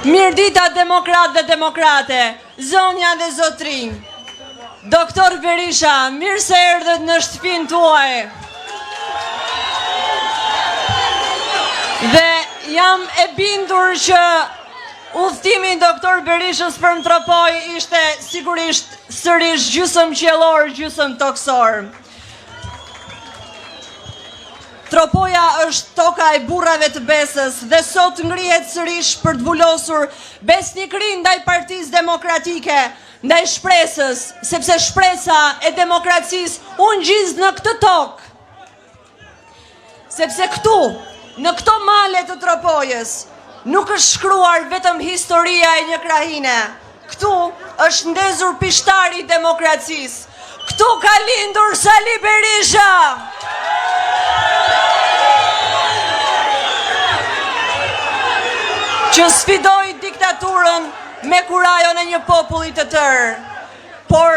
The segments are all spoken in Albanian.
Mirdita demokrat dhe demokrate, zonja dhe zotrinj. Doktor Berisha, mirë se erdhët në shtëpinë tuaj. Dhe jam e bindur që udhtimi doktor Berishës për në Tropoj ishte sigurisht sërish gjysmë qiellor, gjysmë toksor. Tropoja është toka e burrave të Besës dhe sot ngrihet sërish për të vulosur besnikërinë ndaj Partisë Demokratike, ndaj shpresës, sepse shpresa e demokracisë u ngjiz në këtë tokë. Sepse këtu, në këto male të Tropojës, nuk është shkruar vetëm historia e një krahine. Këtu është ndezur pishtari i demokracisë. Këtu ka lindur Sali Berisha. Që sfidoi diktaturën me kurajon e një populli të tërë. Por,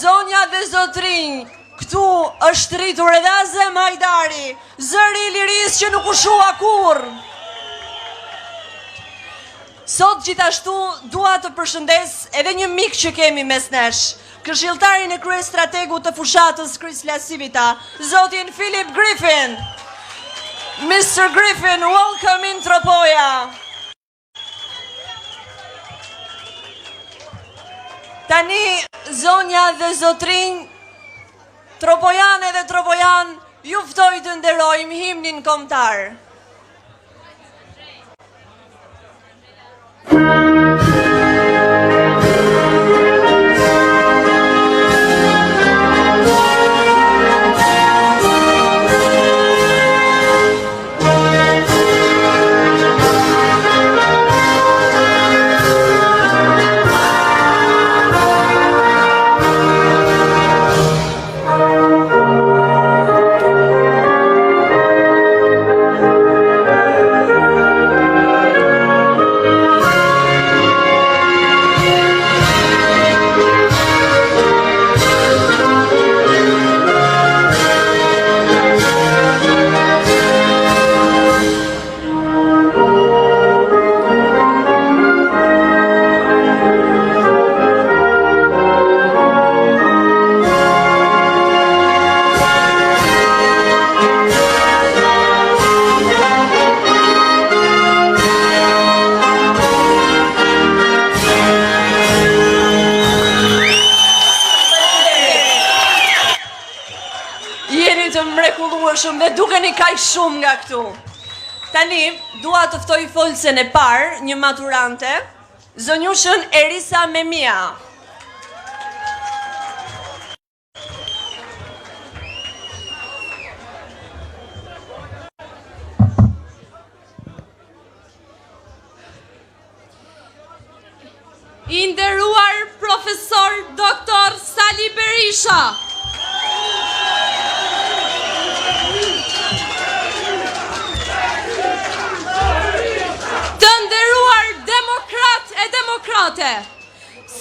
zonja dhe zotrinj, këtu është rritur edhe Azem Hajdari, zëri i lirisë që nuk u shua kurrë. Sot gjithashtu dua të përshëndes edhe një mik që kemi mes nesh, këshilltarin e kryestrategut të fushatës Krisla Civita, zotin Philip Griffin. Mr. Griffin, welcome in Tropoja. Tani, zonja dhe zotrinj, Tropojane dhe Tropojan, ju ftoj të nderojmë himnin kombëtar. Dhe dukeni kaq shumë nga këtu. Tani, dua të ftoj folësen e parë, një maturante, zonjushën Erisa Memia. I nderuar profesor doktor Sali Berisha.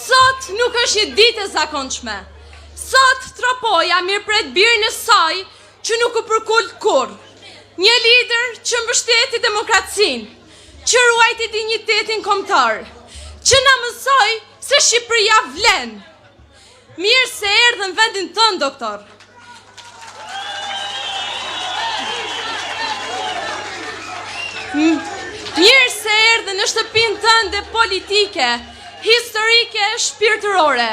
Sot nuk është një ditë e zakonshme. Sot Tropoja mirëpret birin e saj që nuk u përkull kur. Një lider që mbështeti demokracinë, që ruajti dinjitetin kombëtar, që na mësoi se Shqipëria vlen. Mirë se erdhën në vendin tënd, doktor. Mirë se erdhën në shtëpinë tënde politike, historike, shpirtërore.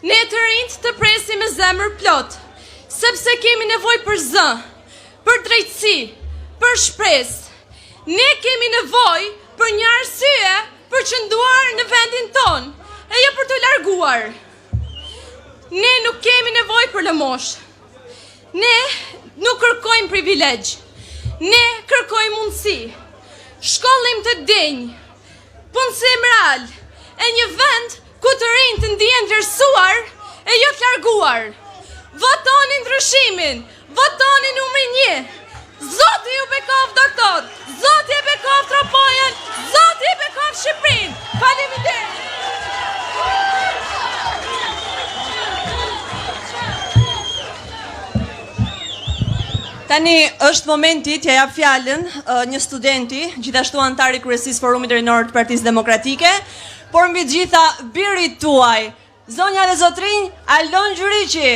Ne të rinjt të presim me zemër plot, sepse kemi nevojë për zë, për drejtësi, për shpresë. Ne kemi nevojë për një arsye për qëndruar në vendin ton, e jo për të larguar. Ne nuk kemi nevojë për lëmosh. Ne nuk kërkojmë privilegj. Ne kërkojmë mundësi, shkollim të denjë, punësi moral, e një vend ku të rinjt të ndihen vlerësuar e jo të larguar. Votoni ndryshimin, votoni numri 1. Zoti ju bekov, doktor, Zoti e bekov Tropojën, Zoti e bekov Shqipërinë. Faleminderit. Tani është momenti t'ja jap fjalën një studenti, gjithashtu antar i kryesisë Forumit Rinor të Partisë Demokratike, por mbi gjitha birit tuaj, zonja dhe zotrinj, Aldon Gjyriqi.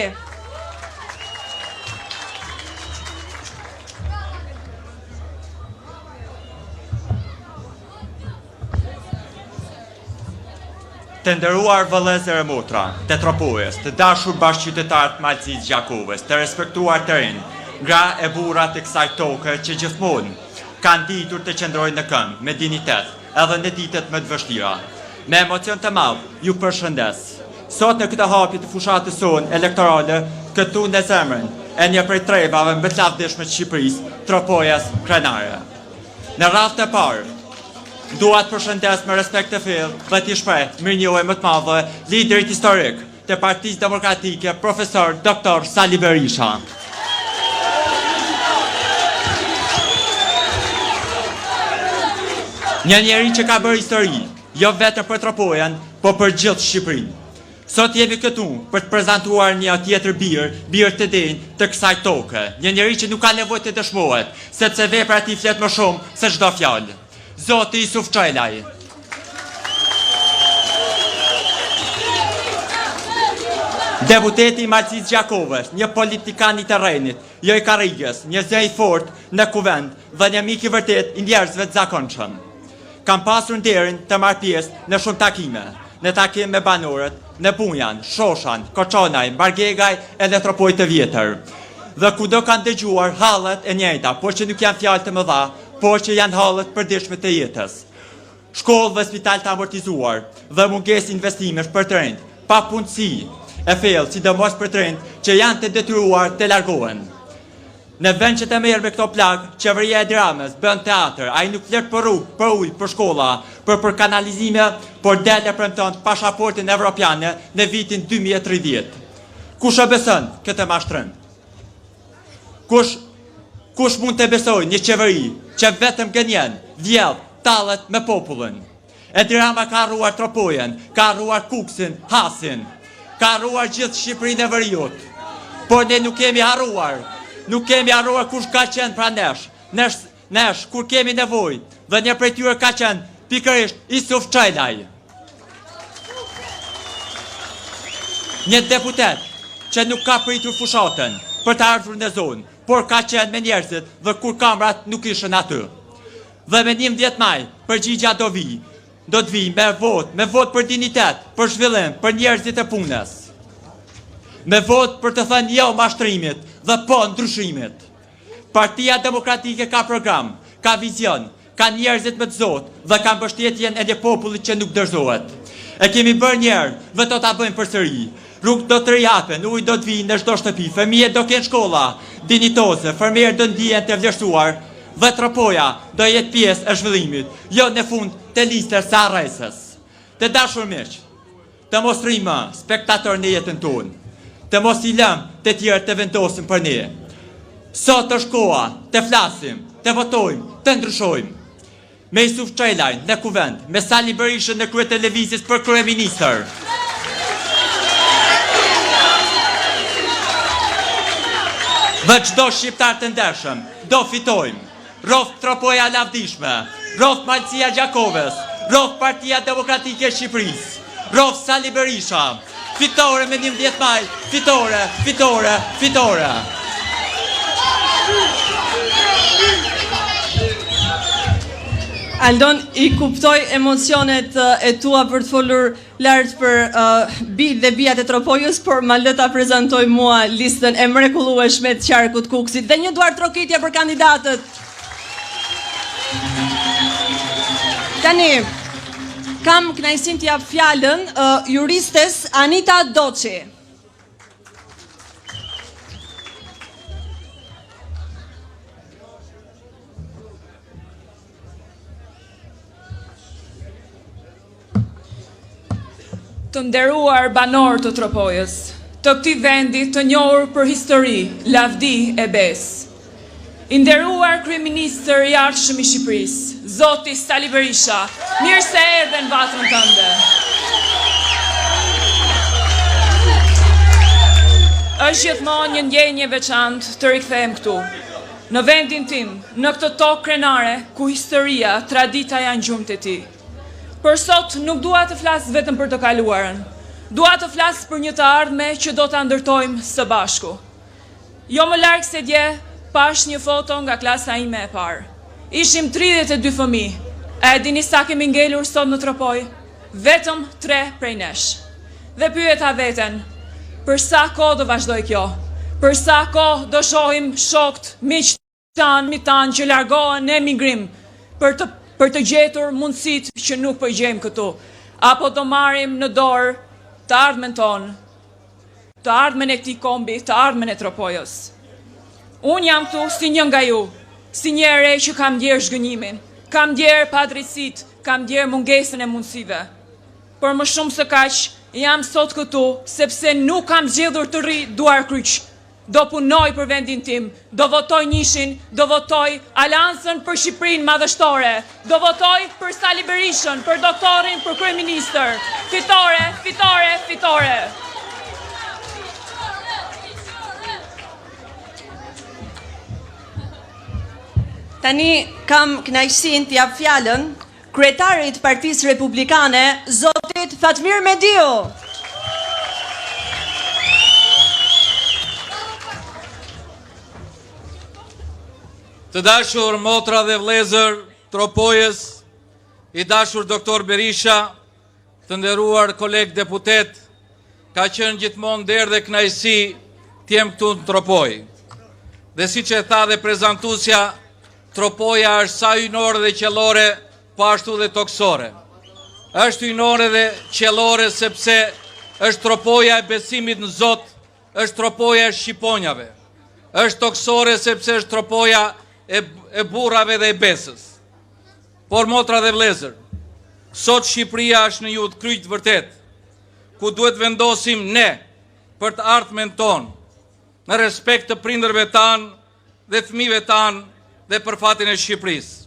Të nderuar vëllezër e motra, të Tropojës, të dashur bashkëqytetarë të Malëzisë Gjakovës, të respektuar të rinj, gra e burra të kësaj toke që gjithmonë kanë ditur të qëndrojnë në këmbë me dinitet, edhe në ditët më të vështira. Me emocion të madh, ju përshëndes. Sot në këtë hapje të fushatës sonë elektorale, këtu në zemrën e një prej trevave më të lavdishme të Shqipërisë, Tropojas krenare. Në radhë të parë, dua të përshëndes me respekt të fill dhe t'i shpreh mirënjohje më të madhe liderit historik të Partisë Demokratike, profesor Dr. Sali Berisha. Një njeri që ka bërë histori, jo vetëm për Tropojën, po për gjithë Shqipërinë. Sot jemi këtu për të prezantuar një tjetër birë të denjë të kësaj toke. Një njeri që nuk ka nevojë të dëshmohet, sepse veprat i flet më shumë se çdo fjalë. Zoti Isuf Çelaj. Deputeti Malcis Gjakovës, një politikan i terrenit, jo i karrigës, një zë i fort në kuvend dhe një mik i vërtet i njerëzve të zakonshëm. Kam pasur nderin të marr pjesë në shumë takime, në takim me banorët, në Bunjan, Shoshan, Koçonaj, Margegaj edhe Tropoj të vjetër. Dhe kudo kanë dëgjuar hallet e njëjta, por që nuk janë fjalë të mëdha, por që janë hallet përditshme të jetës. Shkollë dhe spital të amortizuar dhe mungesë investimesh për të rinjt, pa punësi e thellë, sidomos për të rinjt që janë të detyruar të largohen. Në vend që të merr me këto plagë, qeveria e Tiranës bën teatr, ai nuk flet për rrugë, për ujë, për shkolla, për kanalizime, por del e premton pasaportin evropiane në vitin 2030. Kush e beson këtë mashtrim? Kush mund të besoj një qeveri që vetëm gënjen, vjedh, tallet me popullin? Edi Rama ka harruar Tropojen, ka harruar Kuksin, Hasin, ka harruar gjithë Shqipërinë e Veriut. Por ne nuk kemi harruar. Nuk kemi harruar kush ka qenë pra nesh. Nesh, kur kemi nevojë, dhe një prej tyre ka qenë pikërisht Isuf Çajlaj. Një deputet që nuk ka pritur fushatën për të ardhur në zonë, por ka qenë me njerëzit dhe kur kamrat nuk ishën aty. Dhe me 11 maj, përgjigja do të vi me vot për dignitet, për zhvillim, për njerëzit e punës. Me vot për të thënë jo mashtrimit dhe po ndryshimit. Partia Demokratike ka program, ka vizion, ka njerëzit me të zot dhe ka mbështetjen e një popullit që nuk dorëzohet. E kemi bërë njerë dhe do ta bëjmë përsëri. Rrugë do të rihapen, ujë do të vinë në çdo shtëpi, fëmijët do kenë shkolla dinjitoze, fermierët do ndihen të vlerësuar dhe Tropoja do jetë pjesë e zhvillimit, jo në fund të listës së arresës. Të dashur miq, të mos rrimë spektator në jetën tonë, të mos i lëmë të tjerë të vendosin për ne. Sot është koha të flasim, të votojmë, të ndryshojmë. Me Isuf Çajlajn në kuvend, me Sali Berishën në krye të lëvizjes për kryeministër. Dhe çdo shqiptar të ndershëm, do fitojmë. Roft Tropoja lavdishme, roft Malcia Gjakovës, roft Partia Demokratike e Shqipërisë, roft Sali Berisha. Fitore me 11 maj, fitore, fitore, fitore. Aldon, i kuptoj emocionet e tua për të folur lartë për bijt dhe bijat e Tropojës, por ma lë ta prezantoj mua listën e mrekullueshme të qarkut Kuksit dhe një duar trokitje për kandidatët. Tani, kam kënaqësinë t'jap fjalën juristes Anita Doçi. Të nderuar banor të Tropojës, të këtij vendi të njohur për histori, lavdi e besë. I nderuar kryeministër i ardhshëm i Shqipërisë, Zoti Sali Berisha, mirë se erdhe në vatrën tënde. Është gjithmonë një ndjenjë e veçantë të rikthehem këtu, në vendin tim, në këtë tokë krenare ku historia, tradita janë gjurmët e tij. Për sot nuk dua të flas vetëm për të kaluarën. Dua të flas për një të ardhme që do ta ndërtojmë së bashku. Jo më larg se dje, pash një foto nga klasa ime e parë. Ishim 32 fëmijë. A e dini sa kemi ngelur sot në Tropoj? Vetëm 3 prej nesh. Dhe pyeta veten, për sa kohë do vazhdoj kjo? Për sa kohë do shohim shokët, miqtë tanë që largohen në emigrim për të gjetur mundësitë që nuk po i gjejmë këtu, apo do marrim në dorë të ardhmen tonë, të ardhmen e këtij kombi, të ardhmen e Tropojës. Unë jam këtu si një nga ju, si një ere që kam ndjerë zhgënjimin, kam ndjerë padrejtësitë, kam ndjerë mungesën e mundësive. Por më shumë se kaq, jam sot këtu sepse nuk kam zgjedhur të rri duar kryq. Do punoj për vendin tim, do votoj Nishin, do votoj Aleancën për Shqipërinë madhështore, do votoj për Sali Berishën, për doktorin, për kryeministër. Fitore, fitore, fitore. Tani kam kënaqësinë t'jap fjalën kryetarit të Partisë Republikane, Zotit Fatmir Mediu. Të dashur motra dhe vlezër, tropojës, i dashur doktor Berisha, të nderuar kolegë deputet, ka qenë gjithmonë derë dhe knajsi t'jem këtu në Tropoj. Dhe si që tha dhe prezantusja, Tropoja është sa ynore dhe qellore, po ashtu dhe toksore. Është ynore dhe qellore sepse është Tropoja e besimit në Zot, është Tropoja e shqiponjave. Është toksore sepse është Tropoja e burrave dhe e besës. Por motra dhe vlezër, sot Shqipëria është në jutë kryq vërtet, ku duhet vendosim ne për të ardhmen tonë, në respekt të prindërve tanë dhe fëmijëve tanë dhe për fatin e Shqipërisë.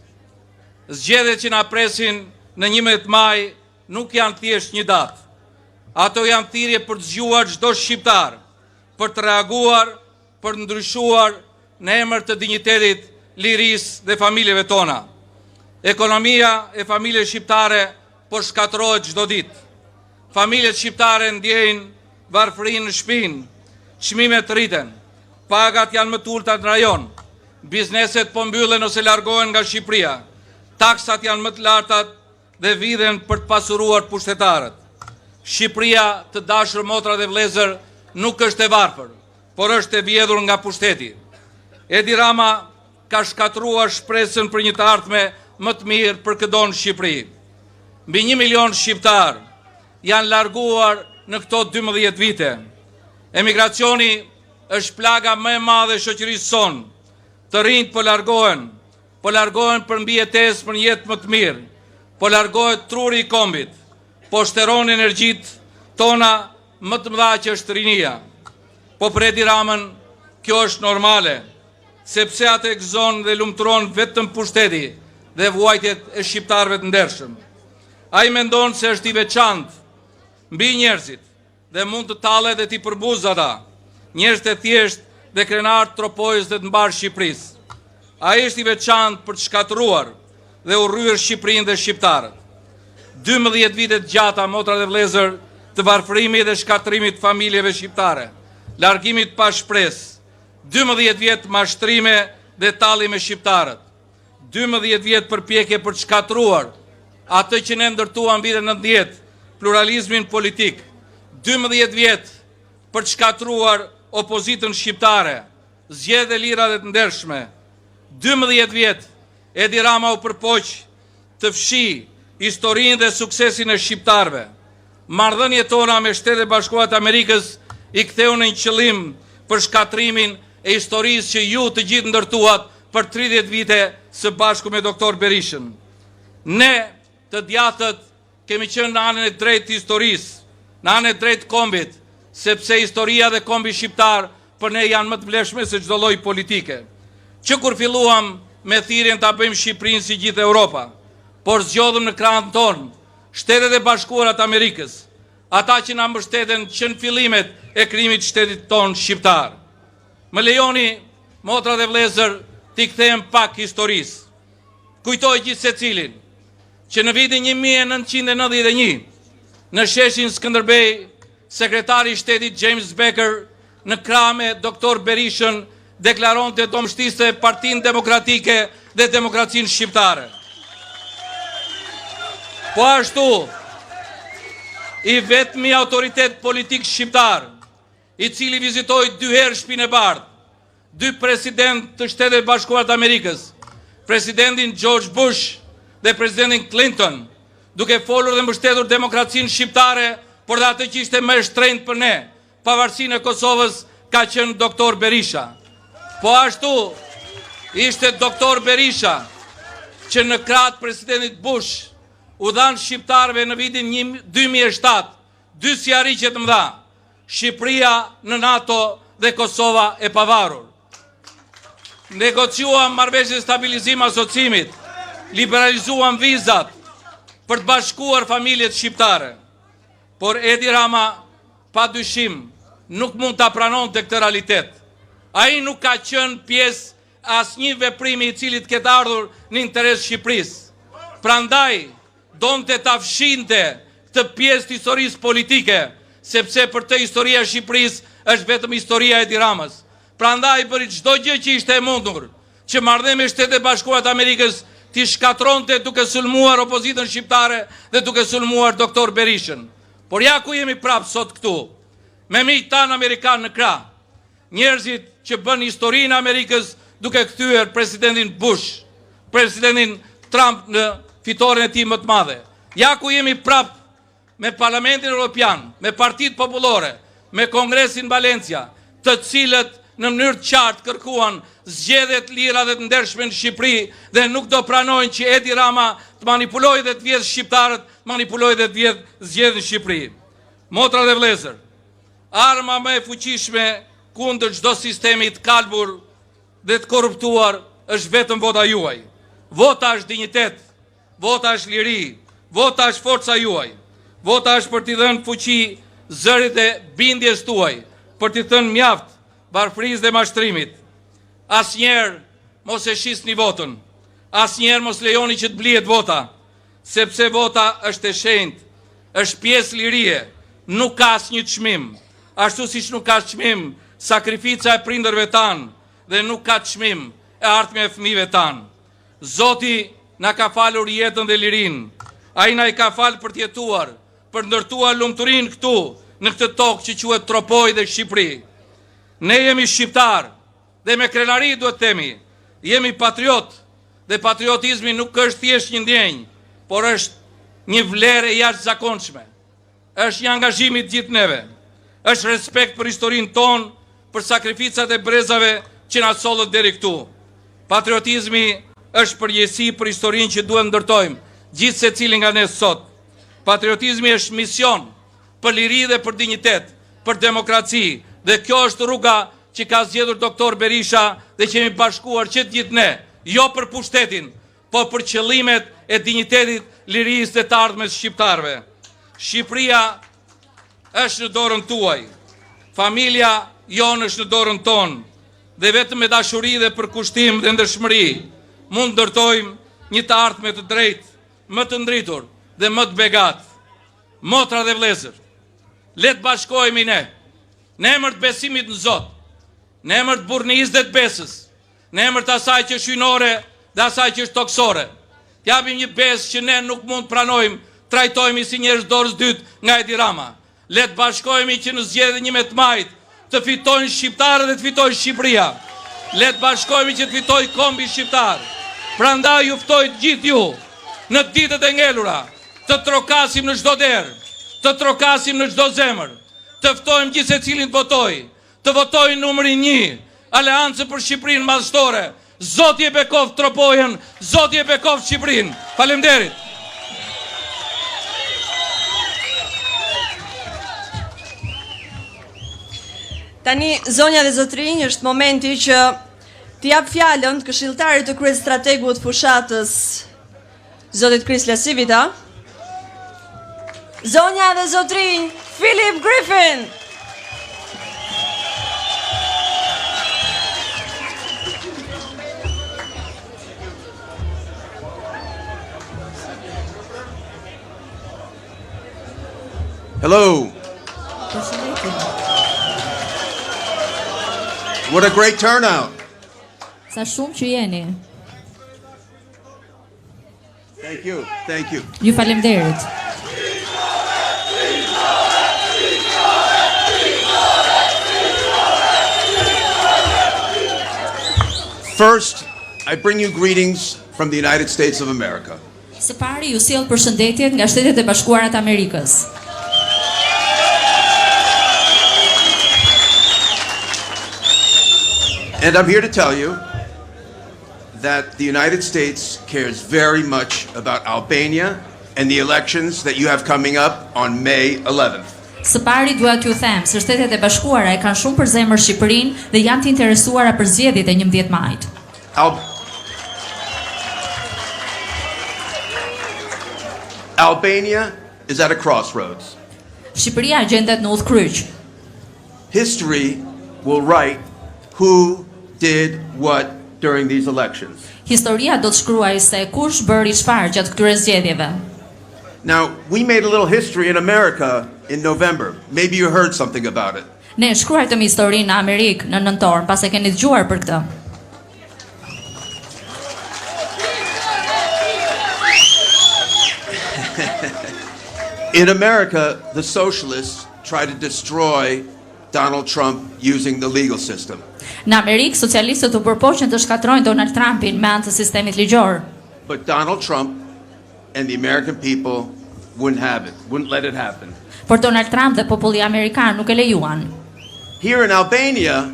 Zgjedhjet që na presin në 11 maj nuk janë thjesht një datë. Ato janë thirrje për të zgjuar çdo shqiptar, për të reaguar, për të ndryshuar në emër të dinjitetit, lirisë dhe familjeve tona. Ekonomia e familjes shqiptare po shkatërrohet çdo ditë. Familjet shqiptare ndjejnë varfërinë në shtëpinë, çmimet rriten, pagat janë më të ulta në rajon, bizneset po mbyllen ose largohen nga Shqipëria, taksat janë më të larta dhe vidhen për të pasuruar pushtetarët. Shqipëria, të dashur motra dhe vlezër, nuk është e varfër, por është e vjedhur nga pushteti. Edi Rama ka shkatruar shpresën për një të ardhme më të mirë për këdo në Shqipëri. Mbi 1 milion shqiptar janë larguar në këto 12 vite. Emigracioni është plaga më e madhe e shoqërisë sonë. Të rinjt po largohen për mbi jetesë për një jetë më të mirë, po largohet truri i kombit, po shteron energjitë tona më të mëdha që është rinia. Po për Edi Ramën kjo është normale, sepse atë e gëzon dhe lumturon vetëm pushteti dhe vuajtjet e shqiptarëve të ndershëm. Ai mendon se është i veçantë mbi njerëzit dhe mund të tallet dhe t'i përbuz ata, njerëz të thjesht dhe krenar të Tropojës dhe të mbar Shqipërisë. Ai është i veçantë për të shkatëruar dhe urryer Shqipërinë dhe shqiptarët. 12 vite të gjata, motra dhe vlezër, të varfërimit dhe shkatërimit të familjeve shqiptare, largimit pa shpresë, 12 vjet mashtrime dhe talli me shqiptarët, 12 vjet përpjekje për të shkatëruar atë që ne ndërtuam vitin 90, pluralizmin politik, 12 vjet për të shkatëruar opozitën shqiptare, zgjedhje lira dhe të ndershme, 12 vjet Edi Rama u përpoq të fshi historinë dhe suksesin e shqiptarëve. Marrëdhëniet tona me Shtetet e Bashkuara të Amerikës i ktheu në një qëllim për shkatrimin e historisë që ju të gjithë ndërtuat për 30 vite së bashku me doktor Berishën. Ne të djatët kemi qenë në anën e drejtë të historisë, në anën e drejtë kombit, sepse historia dhe kombi shqiptar për ne janë më të vlefshme se çdo lloj politike. Që kur filluam me thirrjen ta bëjmë Shqipërinë si gjithë Europa, por zgjodhëm në krahun tonë Shtetet e Bashkuara të Amerikës, ata që na mbështeten që në fillimet e krijimit të shtetit tonë shqiptar. Më lejoni, motra dhe vlezër, t'i kthehem pak historisë. Kujtoj gjithë secilin që në vitin 1991, në sheshin Skënderbej, sekretari i shtetit James Baker në krah me doktor Berishën deklaronte do mbështiste Partinë Demokratike dhe demokracinë shqiptare. Po ashtu, i vetmi autoritet politik shqiptar, i cili vizitoi 2 herë Shtëpinë e Bardhë, 2 president të Shtetet e Bashkuara të Amerikës, presidentin George Bush dhe presidentin Clinton, duke folur dhe mbështetur demokracinë shqiptare, por dhe atë që ishte më e shtrenjtë për ne, pavarësinë e Kosovës, ka qenë doktor Berisha. Po ashtu, ishte doktor Berisha që në krah të presidentit Bush u dhanë shqiptarëve në vitin 2007 2 sjarriqe të mëdha, Shqipëria në NATO dhe Kosova e pavarur. Negociuam marrëveshje stabilizim asociimit, liberalizuam vizat për të bashkuar familjet shqiptare. Por Edi Rama, pa dyshim, nuk mund ta pranonte këtë realitet. Ai nuk ka qenë pjesë asnjë veprimi i cili të ketë ardhur në interes Shqipërisë. Prandaj donte ta fshinte këtë pjesë të historisë politike, sepse për të historia e Shqipërisë është vetëm historia e Edi Ramës. Prandaj bëri çdo gjë që ishte e mundur që marrëdhënia me Shtetet e Bashkuara të Amerikës t'i shkatronte duke sulmuar opozitën shqiptare dhe duke sulmuar doktor Berishën. Por ja ku jemi prapë sot këtu, me miq tanë Amerikanë në krah, njerëzit që bën historinë e Amerikës duke kthyer presidentin Bush, presidentin Trump në fitoren e tij më të madhe. Ja ku jemi prapë me Parlamentin Evropian, me Partitë Popullore, me Kongresin Valencia, të cilët në mënyrë të qartë kërkuan zgjedhje të lira dhe të ndershme në Shqipëri dhe nuk do pranojnë që Edi Rama të manipulojë dhe të vjedhë shqiptarët, manipulojë dhe të vjedhë zgjedhjen në Shqipëri. Motra dhe vëllezër, arma më e fuqishme kundër çdo sistemi të kalbur dhe të korruptuar është vetëm vota juaj. Vota është dinjitet, vota është liri, vota është forca juaj. Vota është për t'i dhënë fuqi zërit e bindjes tuaj, për t'i thënë mjaft varfërisë dhe mashtrimit. Asnjëherë mos e shisni votën, asnjëherë mos lejoni që të blihet vota, sepse vota është e shenjtë, është pjesë lirie, nuk ka asnjë çmim, ashtu siç nuk ka çmim sakrifica e prindërve tanë dhe nuk ka çmim e ardhmja e fëmijëve tanë. Zoti na ka falur jetën dhe lirinë, ai na i ka falë për të jetuar, për ndërtuar lumturinë këtu, në këtë tokë që quhet Tropoj dhe Shqipëri. Ne jemi shqiptar dhe me krenari duhet themi, jemi patriot dhe patriotizmi nuk është thjesht një ndjenjë, por është një vlerë e jashtëzakonshme. Është një angazhim i gjithë neve. Është respekt për historinë tonë, për sakrificat e brezave që na sollën deri këtu. Patriotizmi është përgjegjësi për historinë që duhet ndërtojmë gjithë secili nga ne sot. Patriotizmi është mision për liri dhe për dinjitet, për demokraci, dhe kjo është rruga që ka zgjedhur doktor Berisha dhe që jemi bashkuar që të gjithë ne, jo për pushtetin, po për qëllimet e dinjitetit, lirisë dhe të ardhmes shqiptarëve. Shqipëria është në dorën tuaj, familja jonë është në dorën tonë, dhe vetëm me dashuri dhe përkushtim dhe ndërshmëri mund ndërtojmë një të ardhme të drejtë, më të ndritur dhe më të begat. Motra dhe vëllezër, le të bashkohemi ne, në emër të besimit në Zot, në emër të burrnisë dhe të besës, në emër të asaj që është hyjnore dhe asaj që është toksore. T'japim një besë që ne nuk mund pranojmë, trajtojmë si njerëz dorës dytë nga Edi Rama. Le të bashkohemi që në zgjedhjen 11 majit të fitojnë shqiptarët dhe të fitojnë Shqipëria. Le të bashkohemi që të fitojë kombi shqiptar. Prandaj ju ftoj të gjithë ju në ditët e ngelura të trokasim në çdo derë, të trokasim në çdo zemër, të ftojmë gjithë secilin të votojë numrin 1, Aleancë për Shqipërinë Madhështore. Zoti e bekoft Tropojën, Zoti e bekoft Shqipërinë. Faleminderit. Tani, zonja dhe zotrinj, është momenti që t'i jap fjalën të këshilltarit të kryestrategut fushatës, zotit Kris Lasivita. Zonja dhe zotrinj, Philip Griffin. Hello. What a great turnout. Sa shumë që jeni. Thank you. Thank you. Ju faleminderit. First, I bring you greetings from the United States of America. Së pari ju sjell përshëndetjet nga Shtetet e Bashkuara të Amerikës. And I'm here to tell you that the United States cares very much about Albania and the elections that you have coming up on May 11th. Së pari dua t'ju them se Shtetet e Bashkuara e kanë shumë për zemër Shqipërinë dhe janë të interesuara për zgjedhjet e 11 majit. Albania is at a crossroads. Shqipëria gjendet në udhkryq. History will write who did what during these elections. Historia do të shkruajë se kush bëri çfarë gjatë këtyre zgjedhjeve. Now, we made a little history in America in November. Maybe you heard something about it. Ne shkruajtëm historinë në Amerikë në nëntor, pas e keni dëgjuar për këtë. In America, the socialists try to destroy Donald Trump using the legal system. Në Amerikë, socialistët u përpoqën të shkatrojnë Donald Trumpin me anë të sistemit ligjor. But Donald Trump and the American people wouldn't have it, wouldn't let it happen. Por Donald Trump dhe populli amerikan nuk e lejuan. Here in Albania,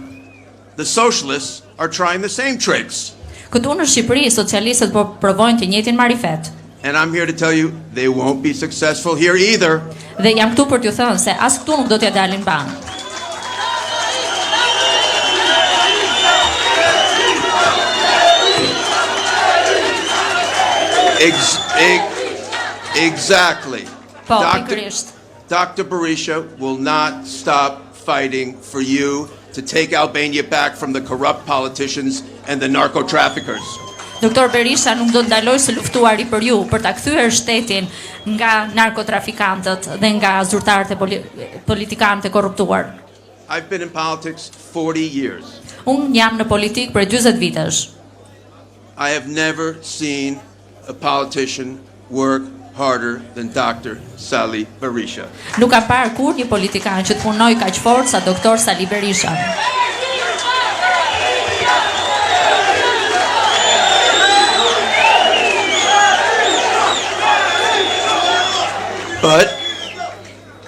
the socialists are trying the same tricks. Këtu në Shqipëri, socialistët po provojnë të njëjtin marifet. And I'm here to tell you, they won't be successful here either. Dhe jam këtu për t'ju thënë se as këtu nuk do t'ja dalin banë. Exactly. Po, pikërisht. Dr. Berisha will not stop fighting for you to take Albania back from the corrupt politicians and the narco-traffickers. Doktor Berisha nuk do të ndalojë së luftuari për ju, për ta kthyer shtetin nga narkotrafikantët dhe nga zyrtarët e politikanët e korruptuar. I've been in politics 40 years. Unë jam në politikë për 40 vitesh. I have never seen a politician work harder than Dr. Sali Berisha. Nuk kam parë kur një politikan që të punoj kaq fort sa doktor Sali Berisha.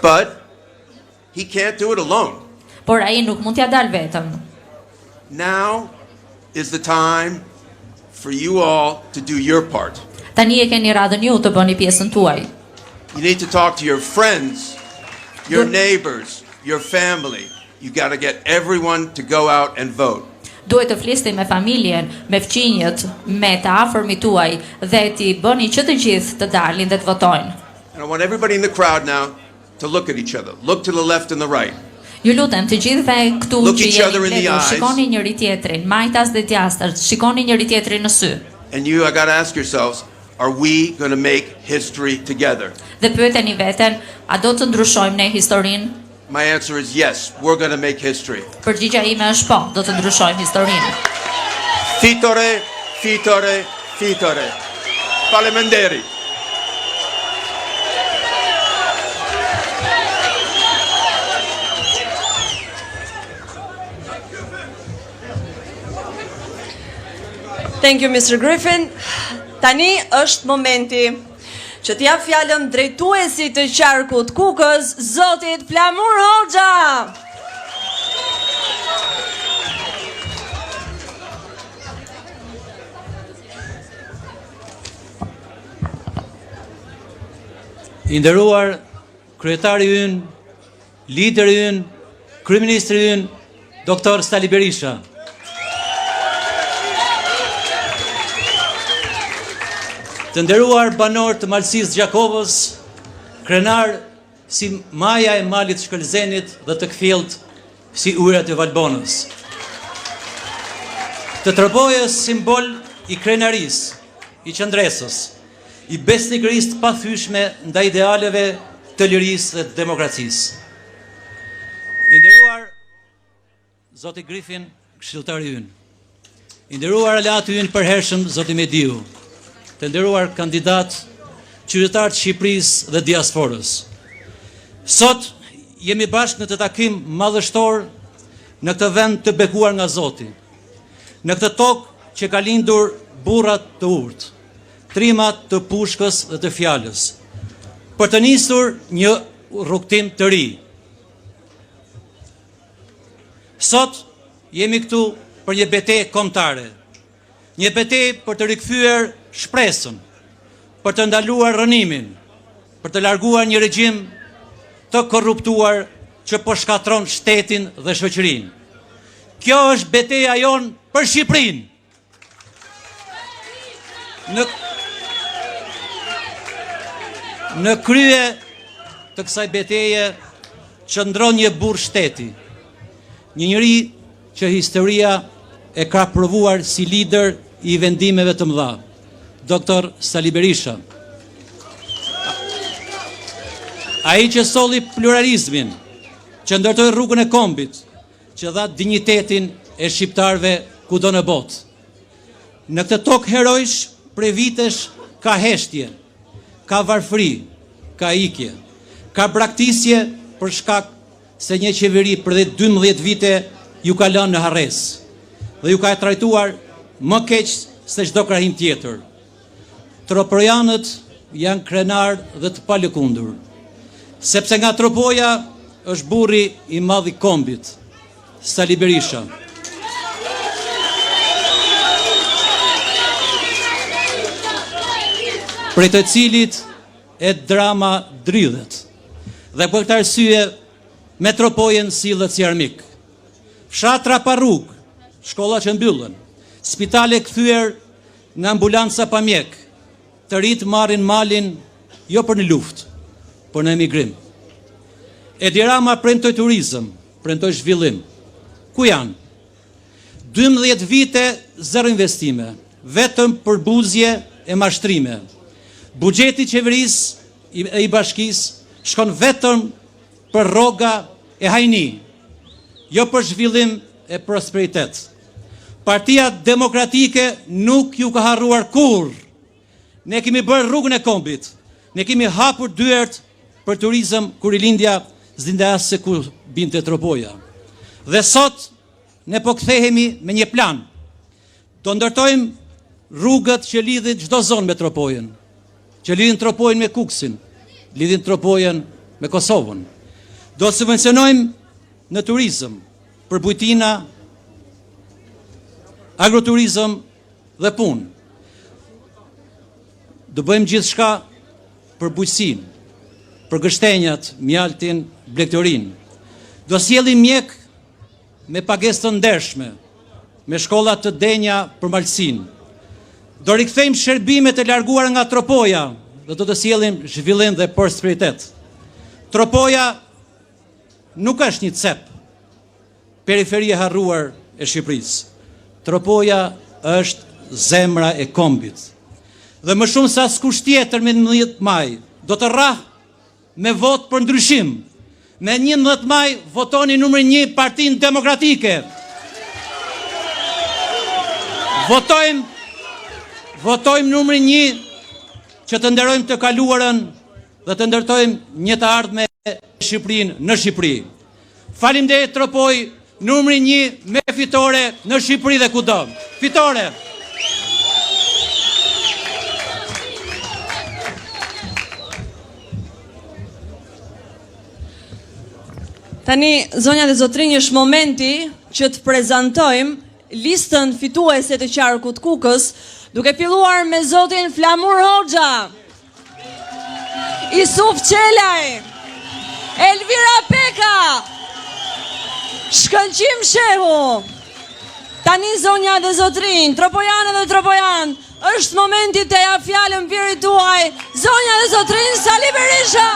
But he can't do it alone. Por ai nuk mund t'ja dal vetëm. Now is the time for you all to do your part. Tani e keni radhën ju të bëni pjesën tuaj. You need to talk to your friends, your neighbors, your family. You got to get everyone to go out and vote. Duhet të flisni me familjen, me fëmijët, me të afërmit tuaj dhe t'i bëni që të gjithë të dalin dhe të votojnë. And I want everybody in the crowd now to look at each other. Look to the left and the right. Ju lutem të gjithëve këtu Look që each other jeni in the bledur, eyes. shikoni njëri tjetrin, majtas dhe djastër, shikoni njëri tjetrin në sy. And you, I got to ask yourselves, are we going to make history together? Dhe pyeteni veten, a do të ndryshojmë ne historinë? My answer is yes, we're going to make history. Përgjigjja ime është po, do të ndryshojmë historinë. Fitore, fitore, fitore. Falemenderi. Thank you, Mr. Griffin. Tani është momenti që t'jap fjalën drejtuesit të qarkut Kukës, zotit Flamur Hoxha. I nderuar kryetari ynë, lideri ynë, kryeministri ynë, doktor Sali Berisha. Të nderuar banor të Malësisë Gjakovës, krenar si maja e malit Shkëlzenit dhe të Kfillt si ujërat e Valbonës. Të Tropojës simbol i krenarisë, i qëndresës, i besnikërisë të pathyeshme ndaj idealeve të lirisë dhe të demokracisë. I nderuar zoti Griffin, këshilltari ynë. I nderuar aleati ynë përhershëm zoti Mediu. Të nderuar kandidat, qytetarë të Shqipërisë dhe diasporës. Sot jemi bashkë në të takim madhështor në këtë vend të bekuar nga Zoti, në këtë tokë që ka lindur burrat të urtë, trimat të pushkës dhe të fjalës, për të nisur një rrugtim të ri. Sot jemi këtu për një betejë kombëtare, një betejë për të rikthyer shpresën, për të ndaluar rënimin, për të larguar një regjim të korruptuar që po shkatron shtetin dhe shoqërinë. Kjo është betejë jon për Shqipërinë. Në krye të kësaj betejë qëndron një burr shteti, një njeri që historia e ka provuar si lider i vendimeve të mëdha. Doktor Sali Berisha. Ai që solli pluralizmin, që ndërtoi rrugën e kombit, që dha dinjitetin e shqiptarëve kudo në botë. Në këtë tokë herojsh, prej vitesh ka heshtje, ka varfëri, ka ikje, ka braktisje për shkak se një qeveri për 12 vite ju ka lënë në harres dhe ju ka trajtuar më keq se çdo krahim tjetër. Tropojanët janë krenar dhe të palëkundur, sepse nga Tropoja është burri i madh i kombit, Sali Berisha. Për të cilit e drama dridhet. Dhe për këtë arsye, Metropojën sillet si armik. Fshatra pa rrugë, shkolla që mbyllen, spitale kthyer nga ambulanca pa mjek, të rit marrin malin jo për në luftë, por në emigrim. Edi Rama premtoi turizëm, premtoi zhvillim. Ku janë? 12 vite zero investime, vetëm për buzje e mashtrime. Buxheti i qeverisë e i bashkisë shkon vetëm për rroga e hajni, jo për zhvillim e prosperitet. Partia Demokratike nuk ju ka harruar kurrë. Ne kemi bërë rrugën e kombit, ne kemi hapur dyert për turizëm kur i lindja s'dinte as se ku binte Tropoja. Dhe sot ne po kthehemi me një plan. Do ndërtojmë rrugët që lidhin çdo zonë me Tropojën, që lidhin Tropojën me Kuksin, lidhin Tropojën me Kosovën. Do të subvencionojmë në turizëm, për bujtina, agroturizëm dhe punë. Do bëjmë gjithçka për bujqësinë, për gështenjat, mjaltin, blegtorin. Do sjellim mjek me pagesë të ndershme, me shkolla të denja për malsinë. Do rikthejmë shërbimet e larguara nga Tropoja dhe do të sjellim zhvillim dhe prosperitet. Tropoja nuk është një cep, periferia e harruar e Shqipërisë. Tropoja është zemra e kombit. Dhe më shumë se askush tjetër me 19 maj do të rrah me votë për ndryshim. Me 11 maj votoni numër 1 Partinë Demokratike. Votojmë numër 1 që të nderojmë të kaluarën dhe të ndërtojmë një të ardhme Shqipërinë në Shqipëri. Faleminderit Tropoj, numri 1 me fitore në Shqipëri dhe kudo. Fitore! Tani, zonja dhe zotrinj, është momenti që të prezantojmë listën fituese të qarkut Kukës, duke filluar me zotin Flamur Hoxha, Isuf Qelaj, Elvira Peka, Shkëlqim Shehu. Tani, zonja dhe zotrinj, Tropojanë dhe Tropojan, është momenti të ja fjalën virit tuaj, zonja dhe zotrinj Sali Berisha.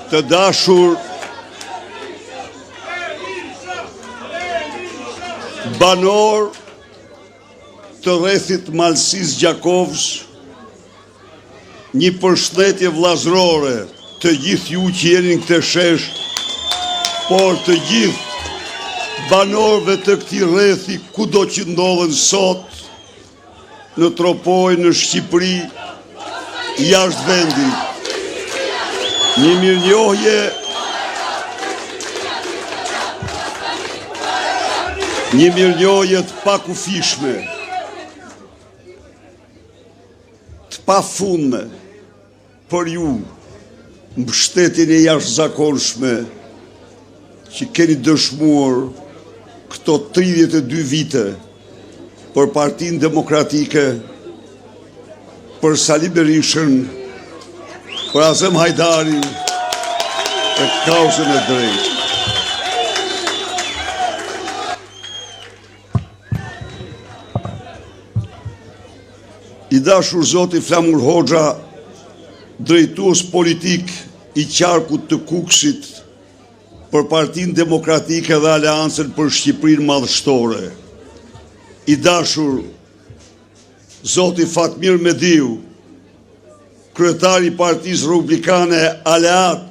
Të dashur banor të rrethit Malsis Gjakovës, një përshëndetje vllazërore të gjithë ju që jeni në këtë shesh, por të gjithë banorëve të këtij rrethi kudo që ndodhen sot, në Tropojë, në Shqipëri, jashtë vendit. Një mirënjohje të pakufishme, të pafundme për ju, mbështetjen e jashtëzakonshme që keni dëshmuar këto 32 vite për Partinë Demokratike, për Sali Berishën, për Azem Hajdarin, për kauzën e drejtë. I dashur zoti Flamur Hoxha, drejtues politik i qarkut të Kuksit për Partinë Demokratike dhe Aleancën për Shqipërinë Madhështore. I dashur zoti Fatmir Mediu, kryetari i Partisë Republikane aleat,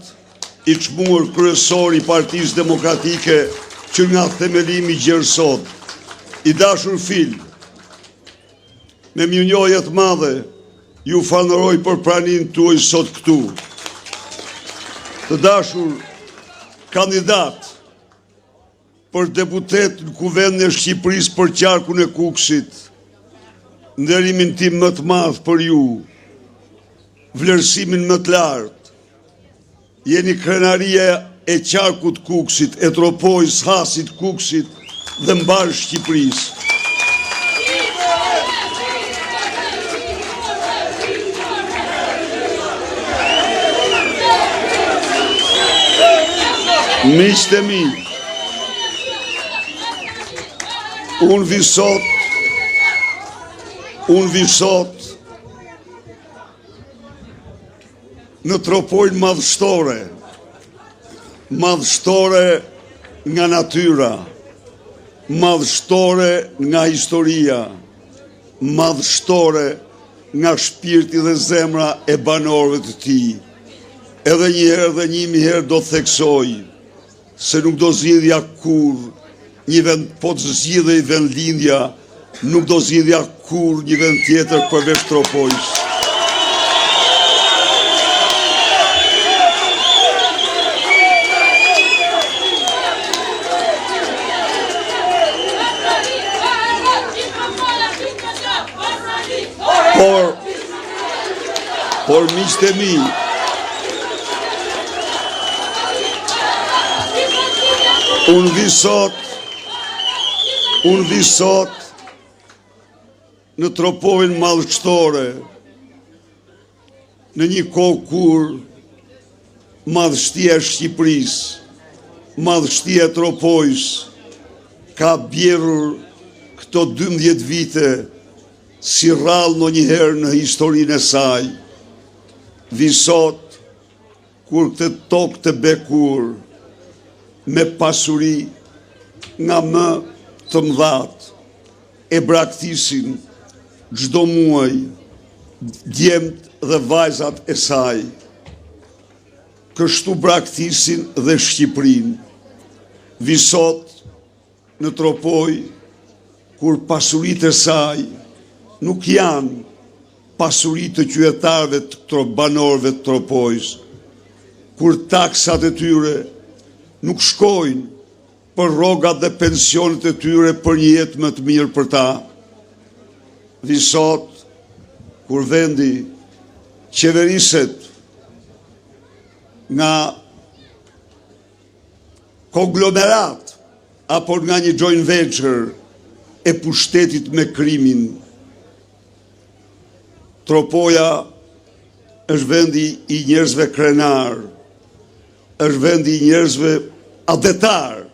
i çmuar kryesor i Partisë Demokratike që nga themelimi gjerë sot, i dashur fil, me mirënjohje të madhe, ju falenderoj për praninë tuaj sot këtu. Të dashur kandidat për deputet në Kuvendin e Shqipërisë për qarkun e Kukësit, nderimin tim më të madh për ju, vlerësimin më të lartë, jeni krenaria e qarkut Kukësit, e Tropojës, Hasit, Kukësit dhe mbar Shqipërisë. Miqtë e mi, unë vi sot në Tropojën madhështore nga natyra, madhështore nga historia, madhështore nga shpirti dhe zemra e banorëve të tij. Edhe një herë dhe 1000 herë do të theksoj se nuk do zgjidhja kur një vend, po të zgjidhej vendlindja, nuk do zgjidhja kur një vend tjetër përveç Tropojës. Por miqtë e mi, unë vi sot në Tropojën madhështore, në një kohë kur madhështia e Shqipërisë, madhështia e Tropojës ka bjerur këto 12 vite si rrallë në njëherë në historinë e saj. Vi sot kur këtë tokë të bekur me pasuri nga më të mëdhat e braktisin çdo muaj djemt dhe vajzat e saj, kështu braktisin dhe Shqipërinë. Vi sot në Tropojë kur pasuritë e saj nuk janë pasuritë të qytetarëve të banorëve të Tropojës, kur taksat e tyre nuk shkojnë për rrogat dhe pensionet e tyre për një jetë më të mirë për ta. Vi sot, kur vendi qeveriset nga konglomerat apo nga një joint venture e pushtetit me krimin, Tropoja është vendi i njerëzve krenar, është vendi i njerëzve adetar,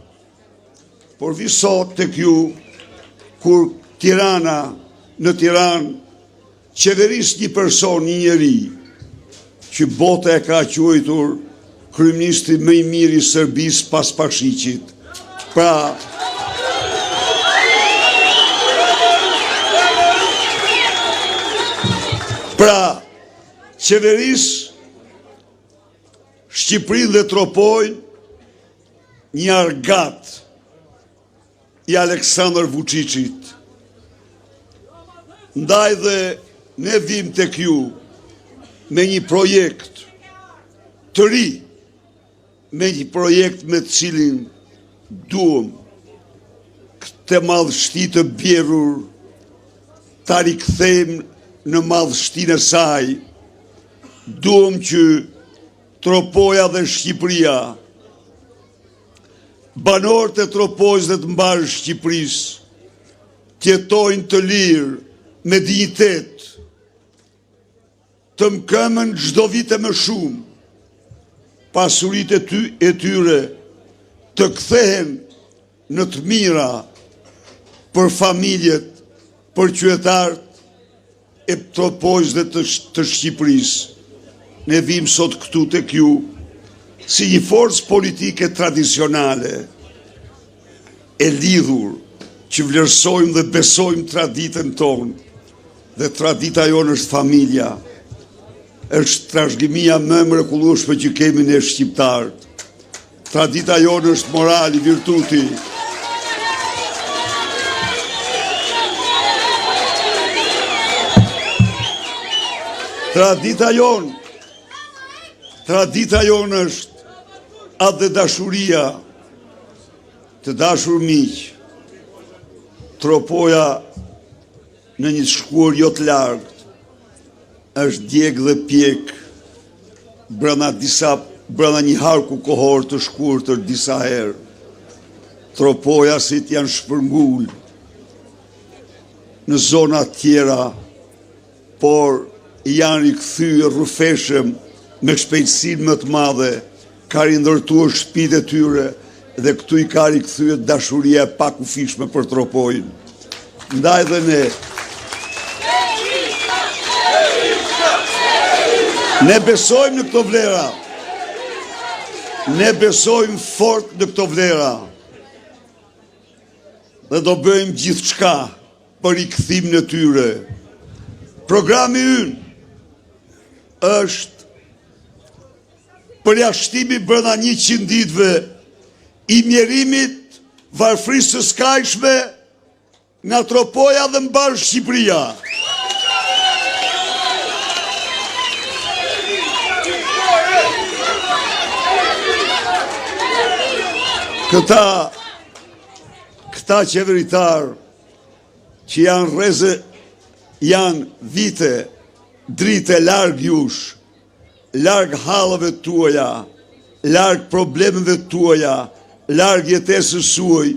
por vi sot tek ju, kur në Tiranë, qeveris një person, një njeri, që bota e ka quajtur kryeministri më i mirë i Serbisë pas Pashiqit. Pra, qeveris Shqipërinë dhe Tropojën një argat i Aleksandr Vučićit. Ndaj dhe ne vim tek ju me një projekt të ri, me një projekt me të cilin duhem këtë madhështi të bjerur ta rikthejmë në madhështinë e saj. Duhem që Tropoja dhe Shqipëria, banorët e Tropojës dhe të mbarë Shqipërisë, tjetojnë të lirë, me dignitet, të mkëmën çdo vite më shumë, pasuritë e tyre të kthehen në të mira për familjet, për qytetarët e Tropojës dhe të Shqipërisë. Ne vim sot këtu tek ju si një forcë politike tradicionale e lidhur që vlerësojmë dhe besojmë traditën tonë, dhe tradita jonë është familja, është trashëgimia më e mrekullueshme që kemi ne shqiptarët. Tradita jonë është morali, virtuti. Tradita jonë është atë dhe dashuria, të dashur miq. Tropoja në një shkuar jo të largët është djeg dhe pjek brenda një harku kohor të shkurtër disa herë. Tropojasit janë shpërngul në zona tjera, por janë rikthyer rrëfeshëm me shpejtësinë më të madhe, ka rindërtuar shtëpitë e tyre dhe këtu i ka rikthyer dashuria e pakufishme për Tropojën. Ndaj dhe ne besojmë në këto vlera. Ne besojmë fort në këto vlera. Dhe do bëjmë gjithçka për rikthimin e tyre. Programi ynë është përjashtimi brenda 100 ditëve i mjerimit varfërisë së skajshme nga Tropoja dhe mbar Shqipëria. Këta qeveritar që janë vite drite larg jush, larg hallave tuaja, larg problemeve tuaja, larg jetesës suaj,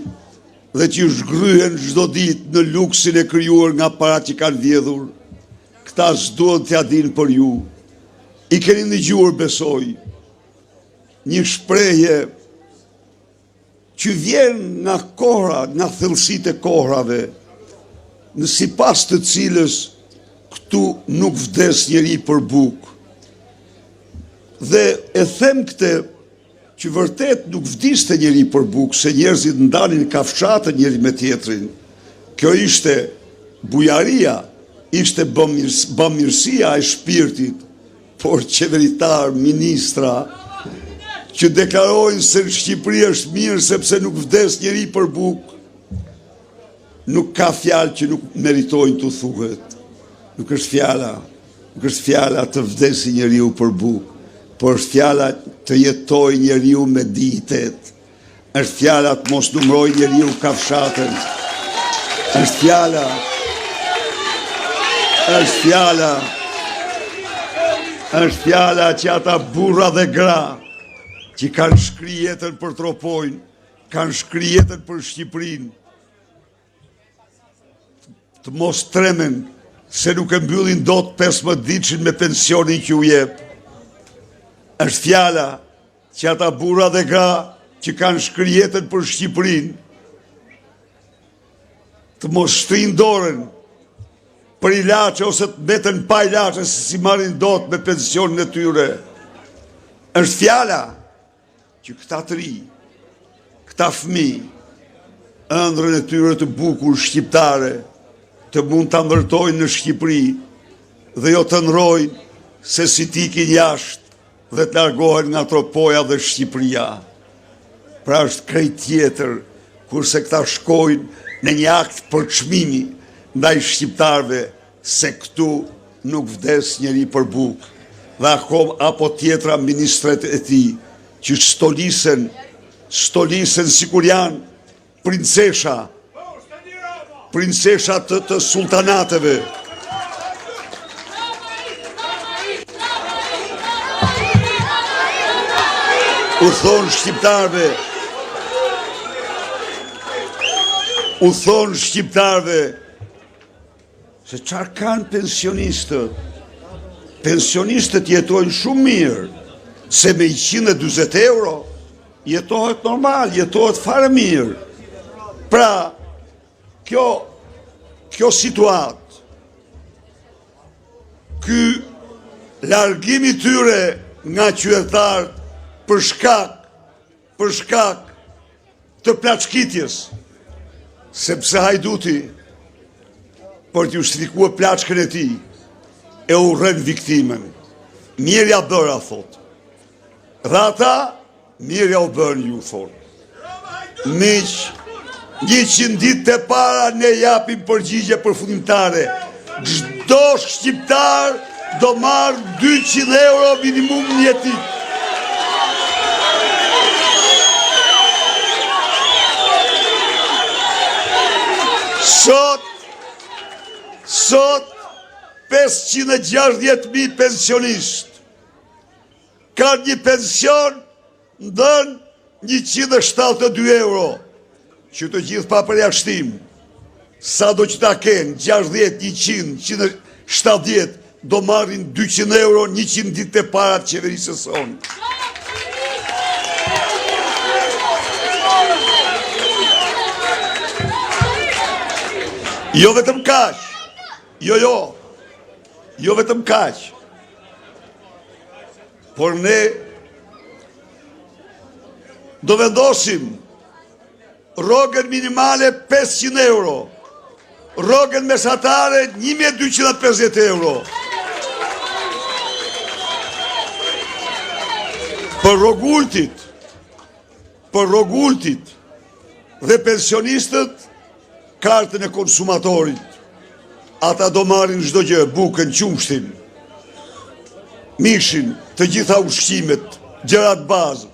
dhe që zhgryhen çdo ditë në luksin e krijuar nga parat që kanë vjedhur. Këta s'duan t'ja dinë për ju. I keni dëgjuar, besoj, një shprehje që vjen nga kohra, nga thellësitë e kohrave, në sipas të cilës këtu nuk vdes njeri për bukë. Dhe e them këtë që vërtet nuk vdiste njeri për bukë, se njerëzit ndanin kafshatën njeri me tjetrin. Kjo ishte bujaria, ishte bamirësia e shpirtit, por qeveritar, ministra, që deklarojnë se në Shqipëri është mirë sepse nuk vdes njeri për bukë, nuk ka fjalë që nuk meritojnë të thuhet. Nuk është fjala të vdesi njeriu për bukë, por është fjala të jetoj njeriu me dignitet. Është fjala të mos numroj njeriu kafshatën. Është fjala që ata burra dhe gra që kanë shkri jetën për Tropojnë, kanë shkri jetën për Shqipërinë, të mos tremen se nuk e mbyllin dot 15 ditëshin me pensionin që u jep. Është fjala që ata burra dhe gra që kanë shkri jetën për Shqipërinë, të mos shtrin dorën për ilaçe ose të mbeten pa ilaçe se si marrin dot me pensionin e tyre. Është fjala që këta të ri, këta fëmijë, ëndrrën e tyre të bukur shqiptare, të mund të ndërtojnë në Shqipëri dhe jo të ndrojnë se si tikin jashtë dhe të largohen nga Tropoja dhe Shqipëria. Pra është krejt tjetër, kurse këta shkojnë në një akt për çmimi ndaj shqiptarve se këtu nuk vdes njeri për bukë. Dhe akom apo tjetra ministret e tij që stolisen sikur janë princesha të sultanateve. U thonë shqiptarve se çfarë kanë pensionistët. Pensionistët jetojnë shumë mirë, se me 140 euro jetohet normal, jetohet fare mirë. Pra, kjo situatë, ky largimi tyre nga qytetarët për shkak të plaçkitjes, sepse hajduti për të justifikuar plaçkën e tij, e urren viktimen. Mirja bëra, thot. Dhe ata, mirja u bën, ju thot. Miq, 100 ditë e para ne japim përgjigje përfundimtare. Çdo shqiptar do marr 200 euro minimum mjetik. Sot 560.000 pensionist kanë një pension ndën 172 euro, që të gjithë pa përjashtim. Sa do që ta kenë, 60, 100, 170, do marrin 200 euro 100 ditë e para të qeverisë së sonë. Jo vetëm kaq, jo vetëm kaq, por ne do vendosim rrogën minimale 500 euro, rrogën mesatare 1250 euro. Për rrogultit dhe pensionistët, kartën e konsumatorit. Ata do marrin çdo gjë, bukën, qumshtin, mishin, të gjitha ushqimet, gjërat bazë,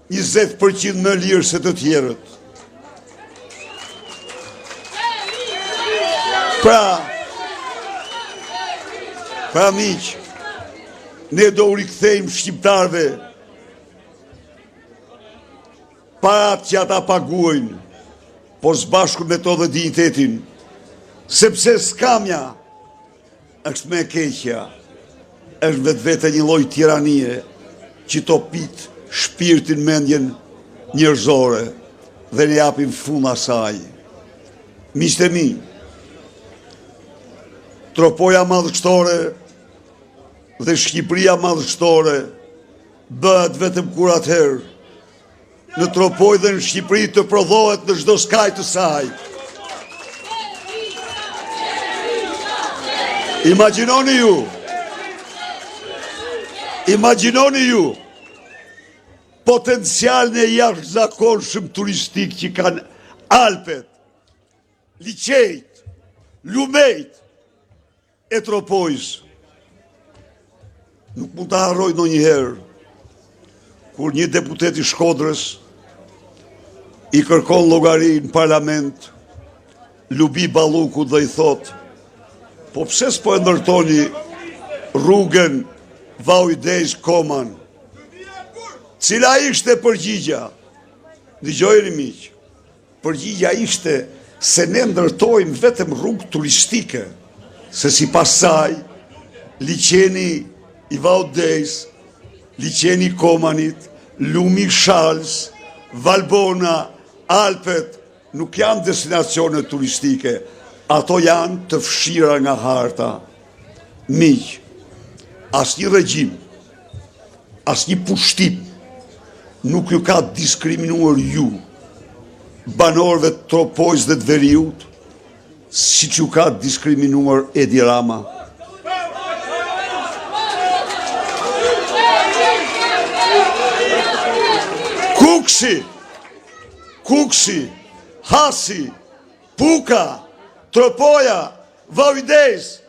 20% më lirë se të tjerët. Pra miq, ne do u rikthejmë shqiptarve parat që ata paguajnë, por zbashku me to dhe dignitetin, sepse skamja është me keqja, është vetë një lloj tiranie që topit shpirtin, mendjen njerëzore dhe ne japim fund asaj. Miqtë e mi, tropoja madhështore dhe Shqipëria madhështore bëhet vetëm kur atëherë në Tropoj dhe në Shqipëri të prodhohet në çdo skaj të saj. Imagjinoni ju potencialin e jashtëzakonshëm turistik që kanë Alpet, Liçejt, Lumejt e Tropojës. Nuk mund ta harroj ndonjëherë kur një deputet i Shkodrës i kërkon llogari në parlament Lubi Ballukut dhe i thot: po pse s'po e ndërtoni rrugën Vaujdes-Koman? Cila ishte përgjigja? Dëgjojeni miq, përgjigja ishte se ne ndërtojmë vetëm rrugë turistike, se sipas saj liçeni i Vaujdes, liçeni i Komanit, Lumi Shalës, Valbona, Alpet nuk janë destinacione turistike, ato janë të fshira nga harta. Miq, asnjë regjim, asnjë pushtim nuk ju ka diskriminuar ju, banorëve të Tropojës dhe të Veriut, siç ju ka diskriminuar Edi Rama. Kuksi, Hasi, Puka, Tropoja, Vaujdes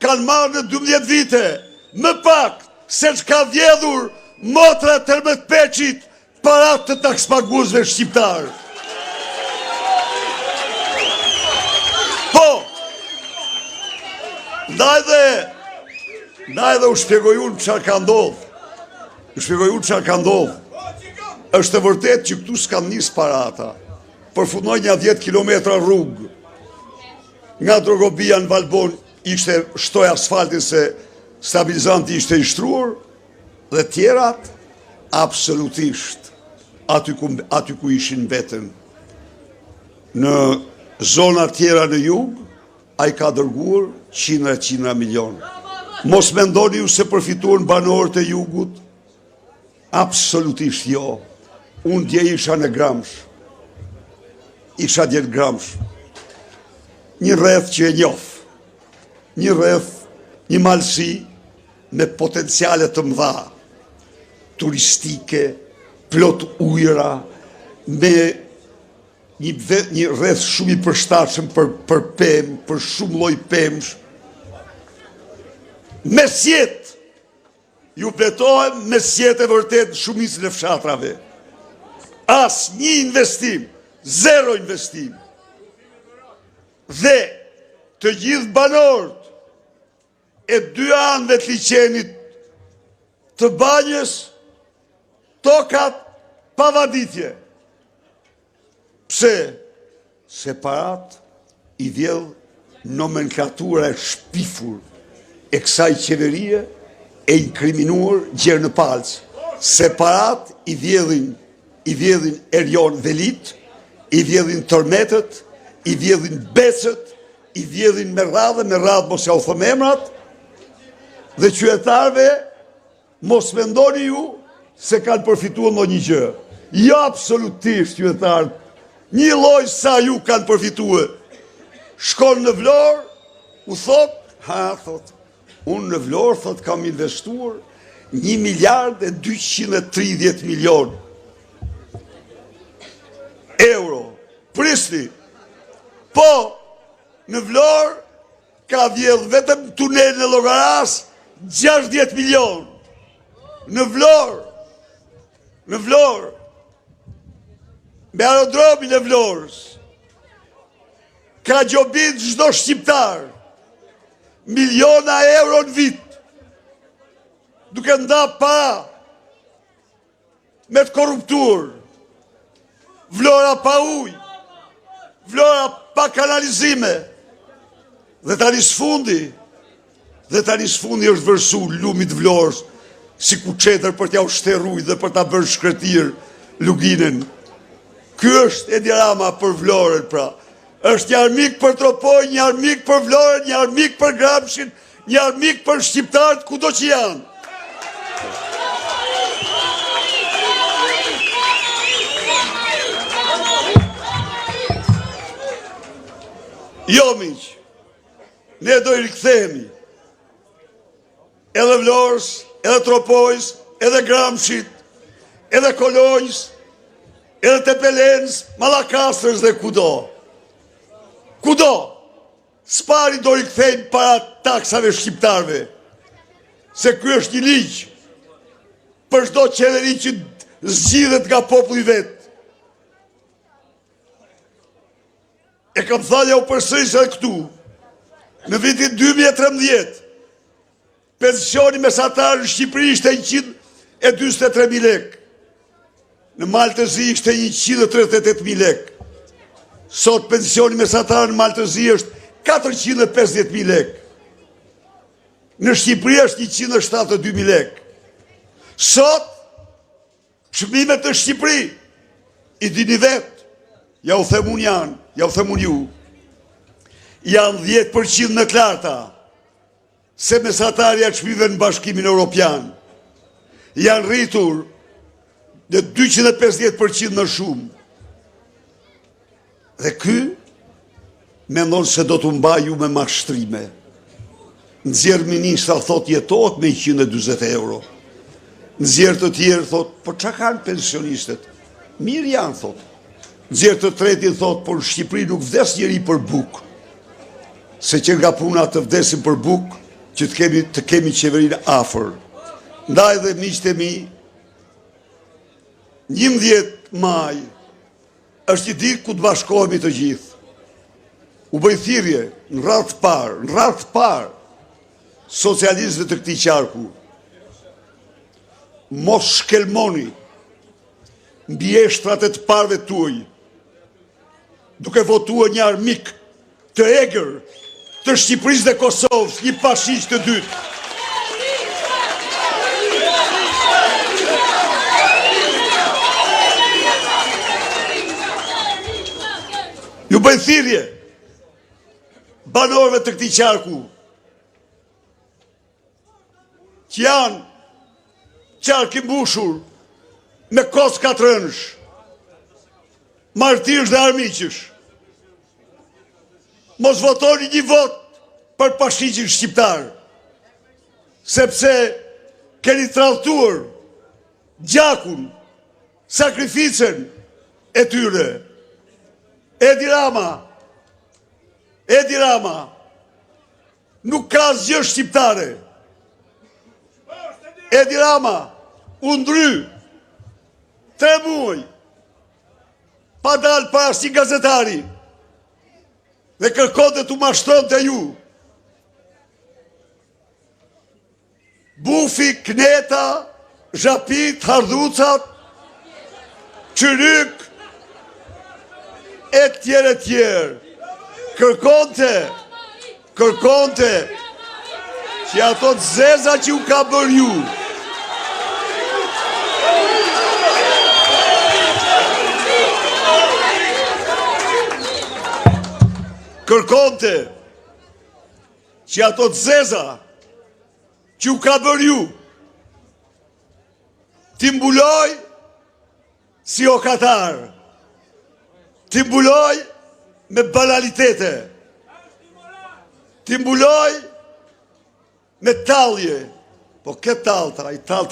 kanë marrë në 12 vite më pak se çka vjedhur motra Tërmet Peçit para të takspaguesve shqiptar. Po, ndaj dhe u shpjegoj unë çfarë ka ndodhur. Është e vërtet që këtu s'kan nis parata, përfundoi një 10 kilometra rrugë. Nga Drogobia në Valbon ishte shtoj asfaltin se stabilizanti ishte i shtruar, dhe tjerat absolutisht aty ku ishin vetëm. Në zona tjera në jug, ai ka dërguar qindra milion. Mos mendoni ju se përfituan banorët e jugut? Absolutisht jo. Unë dje isha në Gramsh. Isha dje në Gramsh. Një rreth që e njoh. një rreth, një malësi me potenciale të mëdha, turistike, plot ujëra, me një rreth shumë i përshtatshëm për pemë, për shumë lloj pemësh. Mesjet, ju pletohem mesjet e vërtet në shumicën e fshatrave. As një investim, zero investim. Dhe të gjithë banorët e dy anëve të liçenit të Banjës, tokat pavaditje. Pse? Separat i vjedh nomenklatura e shpifur e kësaj qeverie e inkriminuar Gjerë në Palc. Separat i vjedhin Erjon Velit, i vjedhin Tërmetët, i vjedhin Becët, i vjedhin me radhë mos ja u thëm emrat, dhe qytetarëve mos mendoni ju se kanë përfituar ndonjë gjë. Jo, absolutisht qytetarët, një lloj sa ju kanë përfituar. Shkon në Vlorë, u thot, unë në Vlorë, thot, kam investuar 1 miliard e 230 milion euro. Prisni, po, në Vlorë ka vjedh vetëm tunel në Llogaras 60 milion. Në Vlorë, me aerodromin e Vlorës, ka gjobit çdo shqiptar, miliona euro në vit, duke nda para me të korruptur. Vlora pa ujë, Vlora pa kanalizime, dhe tani sfundi është vërsu lumit Vlorës si kuçetër për t'ja ushterruj dhe për t'a bërë shkretir luginën. Ky është Edi Rama për Vlorën, pra. Është një armik për Tropoj, një armik për Vlorën, një armik për Gramshin, një armik për shqiptarët kudo që janë. Jo, miq, ne do I rikthehemi edhe Vlorës, edhe Tropojës, edhe Gramshit, edhe Kolonjës, edhe Tepelenës, Mallakastrës dhe kudo. Kudo, s'pari do rikthejmë para taksave shqiptarve, se ky është një ligj për çdo qeveri që zgjidhet nga populli vet. E kam thënë u përsëris edhe këtu, në vitin 2013, pensioni mesatar në Shqipëri ishte 143.000 lek, në Maltëzi ishte 138.000 lek. Sot pensioni mesatar në Maltëzi është 450.000 lek. Në Shqipëri është 172.000 lek. Sot, çmimet në Shqipëri, I dini vetë, ja u themun janë, ja u themun ju, janë 10% në larta se mesatarja çmive në Bashkimin Evropian. Janë rritur në 250% në shumë. Dhe ky mendon se do të mbaju me mashtrime. Nxjerr ministra thot jetohet me 140 euro. Nxjerr të tjerë thot, po çka kanë pensionistët? Mirë janë thot. Nxjerr të tretin thot, por në Shqipëri nuk vdes njeri për bukë. Se që nga puna të vdesin për bukë, që të kemi qeverinë afër. Ndaj dhe miqtë e mi, 11 maj është I ditë ku të bashkohemi të gjithë. U bëj thirrje në radhë parë, socialistëve të këtij qarku. Mos shkelmoni mbjeshtrat e të parëve tuaj, duke votuar një armik të egër të Shqipërisë dhe Kosovës, një fashisht të dytë. Ju bëj thirrje banorëve të këtij qarku, që janë qark I mbushur me koska të rënësh, martirësh dhe armiqësh. Mos votoni një vot për pashqicin shqiptar, sepse keni tradhtuar gjakun, sakrificën e tyre. Edi Rama, nuk ka asgjë shqiptare. Edi Rama, u ndry 3 muaj, pa dalë para si gazetari, dhe kërkonte t'u mashtronte ju. Bufi, Kneta, Zhapit, Hardhucat, Qyryk, e tjerë. Kërkonte që ato të zeza që u ka bërë ju. Kërkonte që ato të zeza që u ka bërë ju ti mbuloj si o katar, ti mbuloj me banalitete, ti mbuloj me talje, po këtë talta, a i talë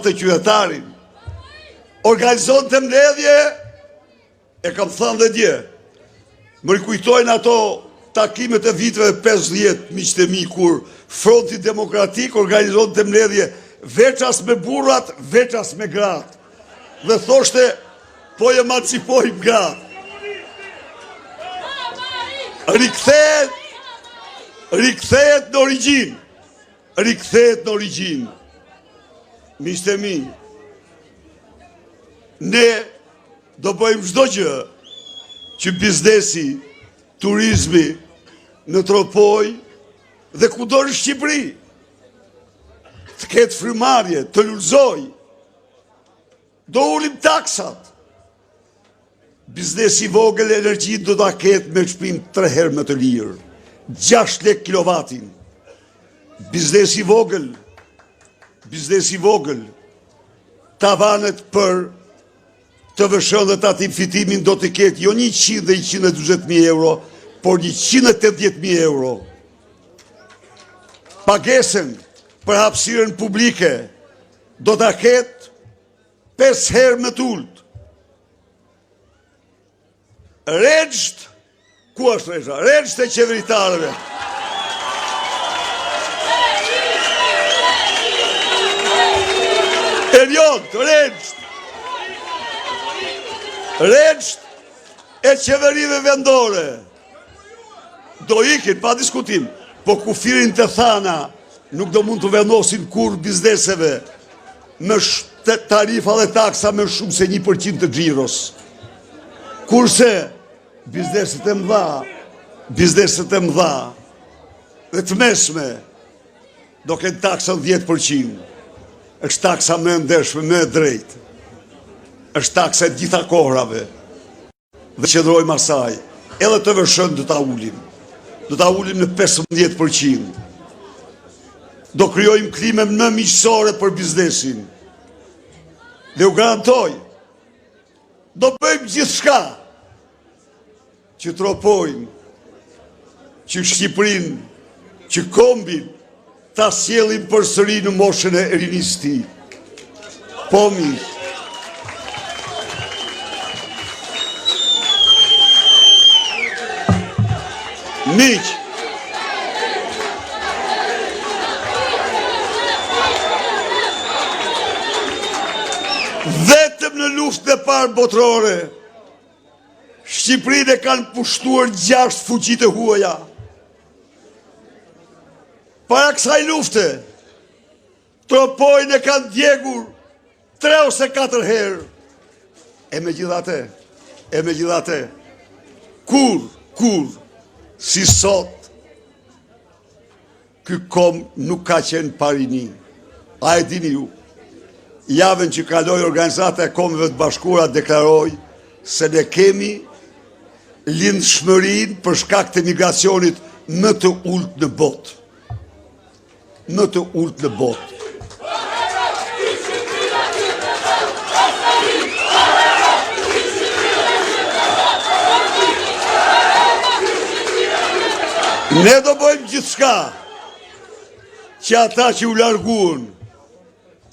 të qytetarin, organizon të mbledhje, e kam thënë dhe dje, më rikujtojnë ato takimet e viteve 50, miqtë e mi, kur Fronti Demokratik organizon të mbledhje veças me burrat, veças me gratë, dhe thoshte, po emancipojmë gratë. Rikthehet në origjinë. Miqtë e mi, ne do bëjmë çdo gjë që biznesi, turizmi në Tropoj dhe kudo në Shqipëri të ketë frymarrje, të lulëzoj. Do ulim taksat. Biznesi vogël energjin do ta ketë me shpim 3 herë më të lirë, 6 lek kilovatin. Biznesi vogël, tavanet për të vëshën dhe tatim fitimin do të ketë jo 100 dhe 120.000 euro, por 180.000 euro. Pagesën për hapësirën publike do të ketë 5 herë më të ulët. Rregzt, ku është rregza? Rregzt e qeveritarëve. Eriot, rregzt e qeverive vendore. Do ikin, pa diskutim, po kufirin të thana nuk do mund të vendosin kur bizneseve me tarifa dhe taksa me shumë se 1% të xhiros. Kurse bizneset e mëdha dhe të mesme do kenë taksën 10%. Është taksa më e ndershme, më e drejtë. Është taksa e gjitha kohrave. Dhe qëndrojmë asaj, edhe të vëshën do ta ulim. Do ta ulim në 15%. Do krijojmë klime më miqësore për biznesin. Dhe u garantoj, do bëjmë gjithçka që Tropojnë, që Shqipërinë, që kombin, ta sjellim përsëri në moshën e rinisë të tij. Po miq. Miq. Vetëm në luftën e parë botërore, Shqipërinë e kanë pushtuar 6 fuqit e huaja. Para kësaj lufte, Tropojnë e kanë djegur 3 ose 4 herë. E megjithatë, kur, si sot, ky kom nuk ka qenë parini. A e dini ju? Javën që kaloi Organizata e Kombeve të Bashkuara deklaroi se ne kemi lindshmërinë për shkak të migracionit më të ulët në botë. Ne do bëjmë gjithçka që ata që u larguan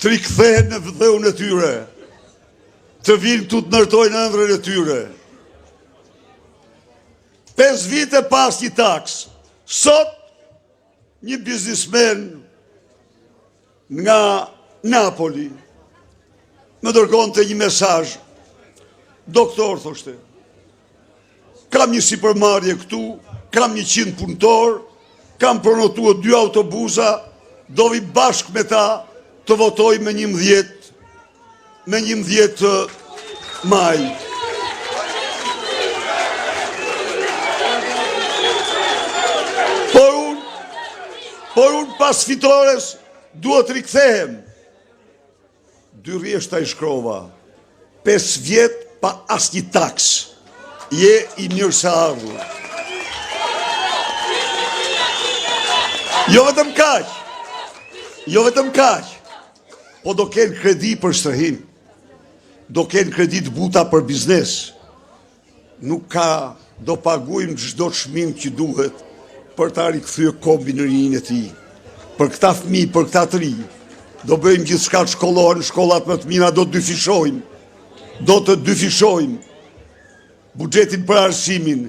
të rikthehen në vdheun e tyre, të vinë këtu të ndërtojnë ëndrrën e tyre. 5 vite pas një taks, sot një biznismen nga Napoli më dërgonte një mesazh. Doktor, thoshte, kam një sipërmarrje këtu, kam 100 punëtor, kam pronotuar 2 autobusa, do vi bashkë me ta të votoj me 11 maj. Por unë pas fitores duhet rikthehem. 2 rrjeshta i shkrova, 5 vjet pa asnjë taks. Je i mirë se ardhur. Jo vetëm kaq, po do kenë kredi për shtërhim, do kenë kredi të buta për biznes. Nuk ka, do paguajmë çdo çmim që duhet për ta rikthyer kombin në rinjën e tij. Për këta fëmijë, për këta të rinj, do bëjmë gjithçka të shkollohen, shkollat më të mira do të dyfishojmë. Do të dyfishojmë buxhetin për arsimin.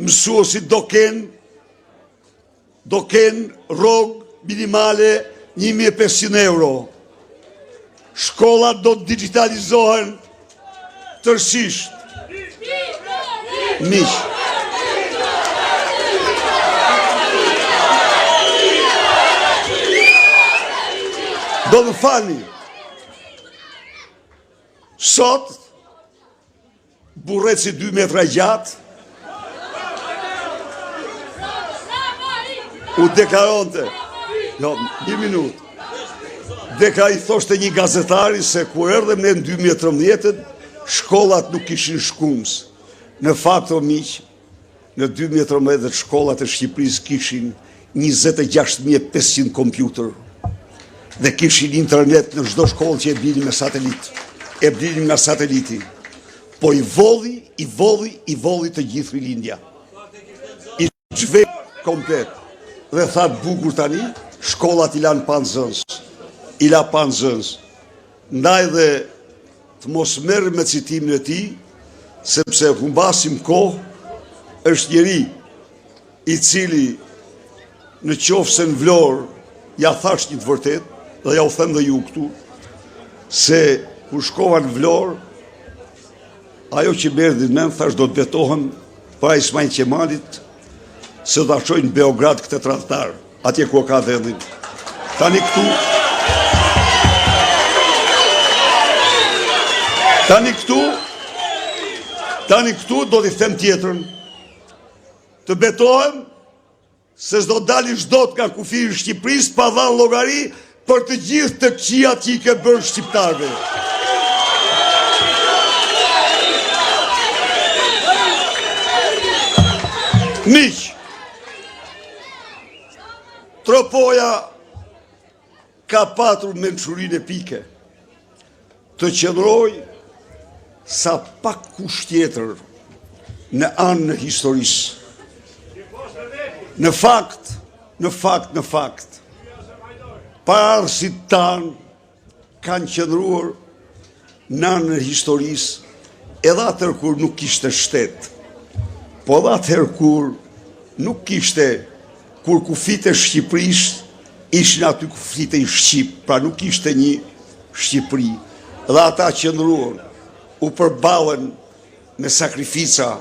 Mësuesit do kenë rrogë minimale 1.500 euro. Shkollat do të digitalizohen tërësisht. Miq, do më falni, sot, burreci 2 metra gjatë, u deklaronte, jo, 1 minutë, i thoshte një gazetari se ku erdhem ne në 2013, shkollat nuk kishin shkums. Në fakt, o miq, në 2013 shkollat e Shqipërisë kishin 26.500 kompjuter dhe kishin internet në çdo shkollë që e blinin me satelit. E blinin nga sateliti. Po i volli të gjithë rilindja. I çve komplet. Dhe tha bukur tani, shkollat i lanë pa nxënës. I la pa nxënës. Ndaj dhe të mos merrem me citimin e tij, sepse humbasim kohë, është njeri i cili në qoftë se në Vlorë ja thash një të vërtet, dhe ja u them dhe ju këtu, se kur shkova në Vlorë, ajo që merr dhe mend thash do të betohem para Ismail Qemalit se do ta çojnë në Beograd këtë tradhtar, atje ku ka vendin. Tani këtu do t'i them tjetrën, të betohem se s'do dalin çdot nga kufiri i Shqipërisë pa dhënë llogari për të gjithë të këqijat që i ke bërë shqiptarëve. Miq, Tropoja ka patur mençurinë epike të qëndroj sa pak kush tjetër në anë në historisë. Në fakt, parësit tanë kanë qëndruar në anë në historisë edhe atër kur nuk kishte shtet, po edhe atër kur nuk kishte, kur kufit e Shqipërisë ishin aty kufit e Shqip, pra nuk kishte një Shqipëri, edhe ata qëndruar, u përballën me sakrifica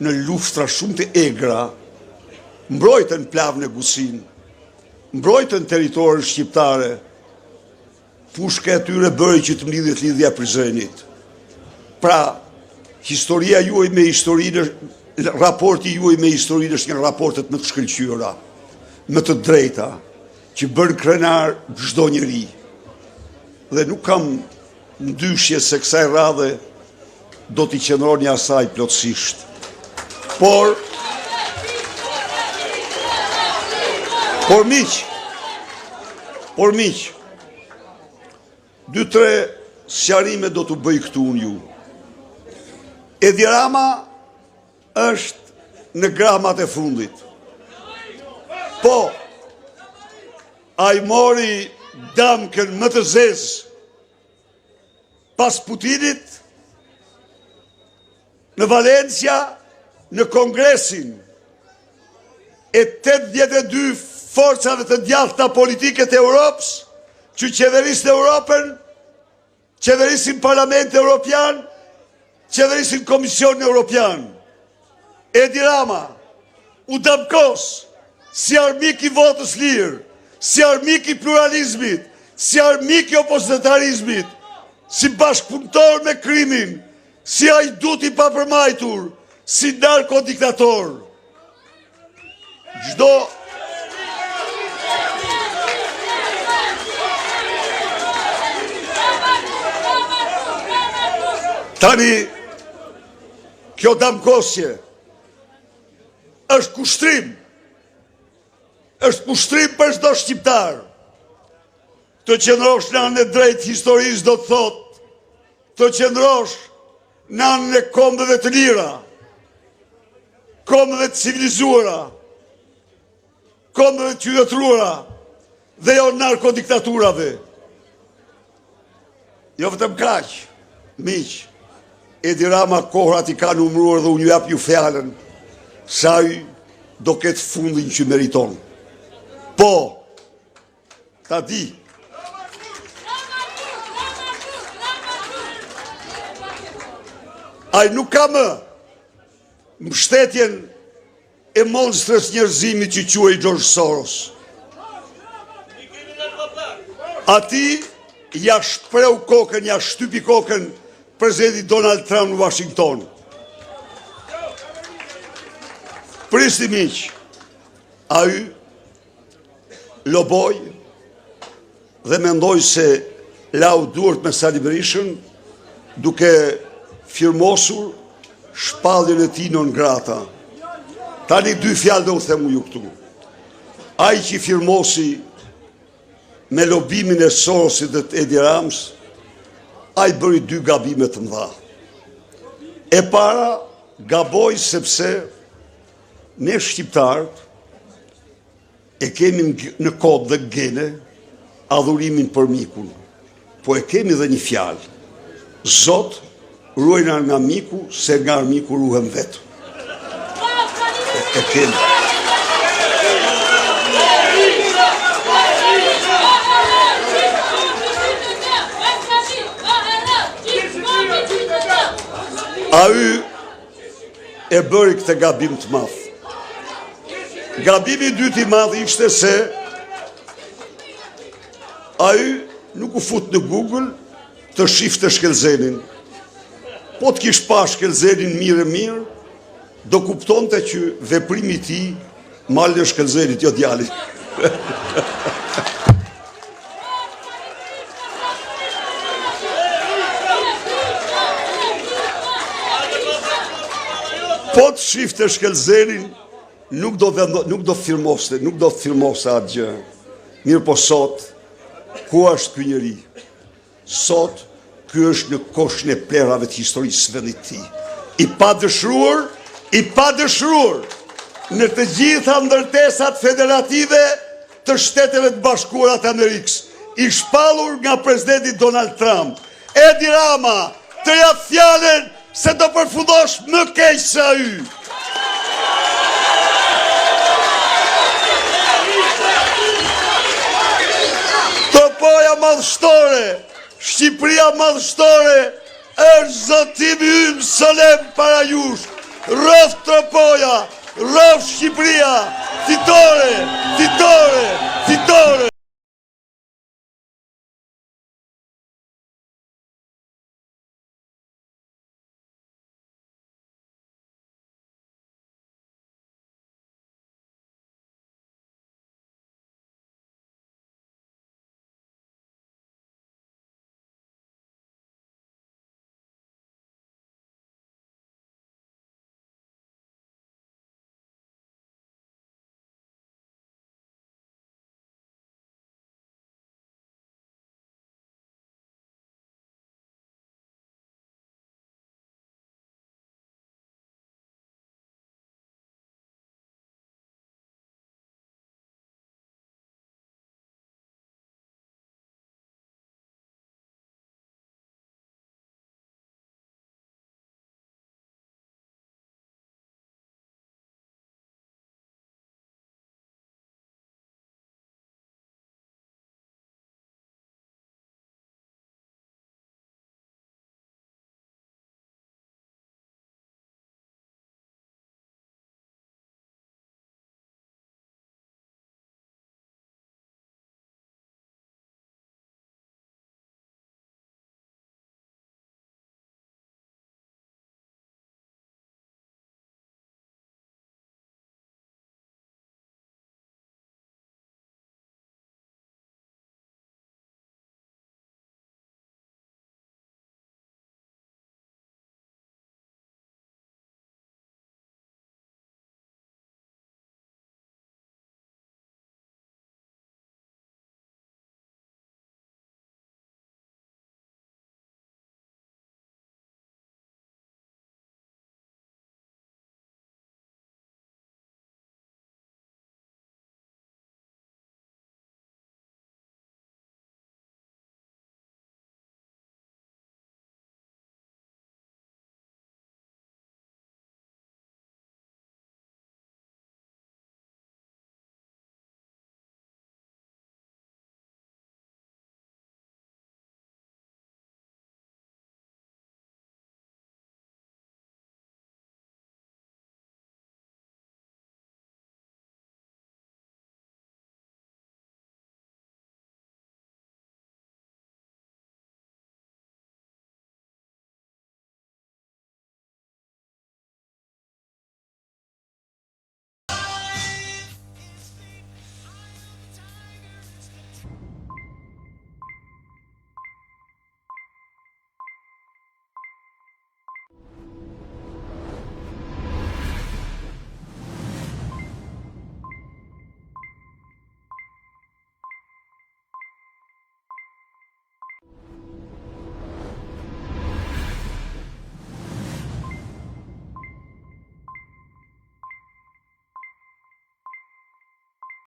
në luftra shumë të egra, mbrojtën plavën e Gusin, mbrojtën teritorin shqiptare, pushka e tyre bëri që të mlidhet lidhja Prizrenit. Pra, historia juaj me historinë, raporti juaj me historinë është një raportet më të shkëlqyera, më të drejta, që bën krenar çdo njeri. Dhe nuk kam ndyshje se kësaj radhe do t'i qëndroni asaj plotësisht. Por miq, 2-3 sqarime do t'u bëj këtu unë ju. Edi Rama është në gramat e fundit. Po, a i mori damkën më të zezë pas Putinit në Valencia, në Kongresin e 82 forcave të djathta politike të Europës, që qeverisin Europën, qeverisin Parlament Europian, qeverisin Komision Europian. Edi Rama u damkos si armik i votës lirë, si armik i pluralizmit, si armik i opozitarizmit, si bashkëpunëtor me krimin, si hajdut i papërmajtur, si narkodiktator. Gjdo tani, kjo damkosje është kushtrim për çdo shqiptar. Të qëndrosh në anën e drejtë historisë do të thotë, të qëndrosh në anën e kombëve të lira, kombëve të civilizuara, kombëve të qytetëruara dhe jo narkodiktaturave. Jo vetëm kaq, miq, Edi Rama kohrat i ka numëruar dhe unë ju jap ju fjalën, sa ai do ketë fundin që meriton. Po, ta di. Ai nuk ka më mbështetjen e monstrës njerëzimit që quhej George Soros. Ati ja shpreu kokën, ja shtypi kokën presidenti Donald Trump në Washington. Prisni miq, ai loboj dhe mendoj se lau duart me Sali Berishën duke firmosur shpalljen e tij non grata. Tani dy fjalë do u them ju këtu. Ai që firmosi me lobimin e Sorosit dhe të Edi Ramës, ai bëri dy gabime të mëdha. E para, gaboj sepse ne shqiptarët e kemi në kod dhe gene adhurimin për mikun, po e kemi dhe një fjalë. Zot, ruajna nga miku, se nga miku ruhem vetë. E kemi. A y e bëri këtë gabim të madh. Gabimi i dytë i madh ishte se ai nuk u fut në Google të shifte Shkelzenin. Po të kish pa Shkelzenin mirë, do kuptonte që veprimi i tij mal në Shkelzenit, jo djalit. Po të shifte Shkelzenin, nuk do firmoste atë gjë. Mirë po sot, ku është ky njeri? Sot, ky është në koshën e plerave të historisë së vendit të tij. I padëshruar në të gjitha ndërtesat federative të Shteteve të Bashkuara të Amerikës. I shpallur nga presidenti Donald Trump. Edi Rama, të jap fjalën se do përfundosh më keq se ai. Tropoja madhështore, Shqipëria madhështore, është zotimi ymë solemn para jush. Rrof Tropoja, rrof Shqipëria, fitore, fitore.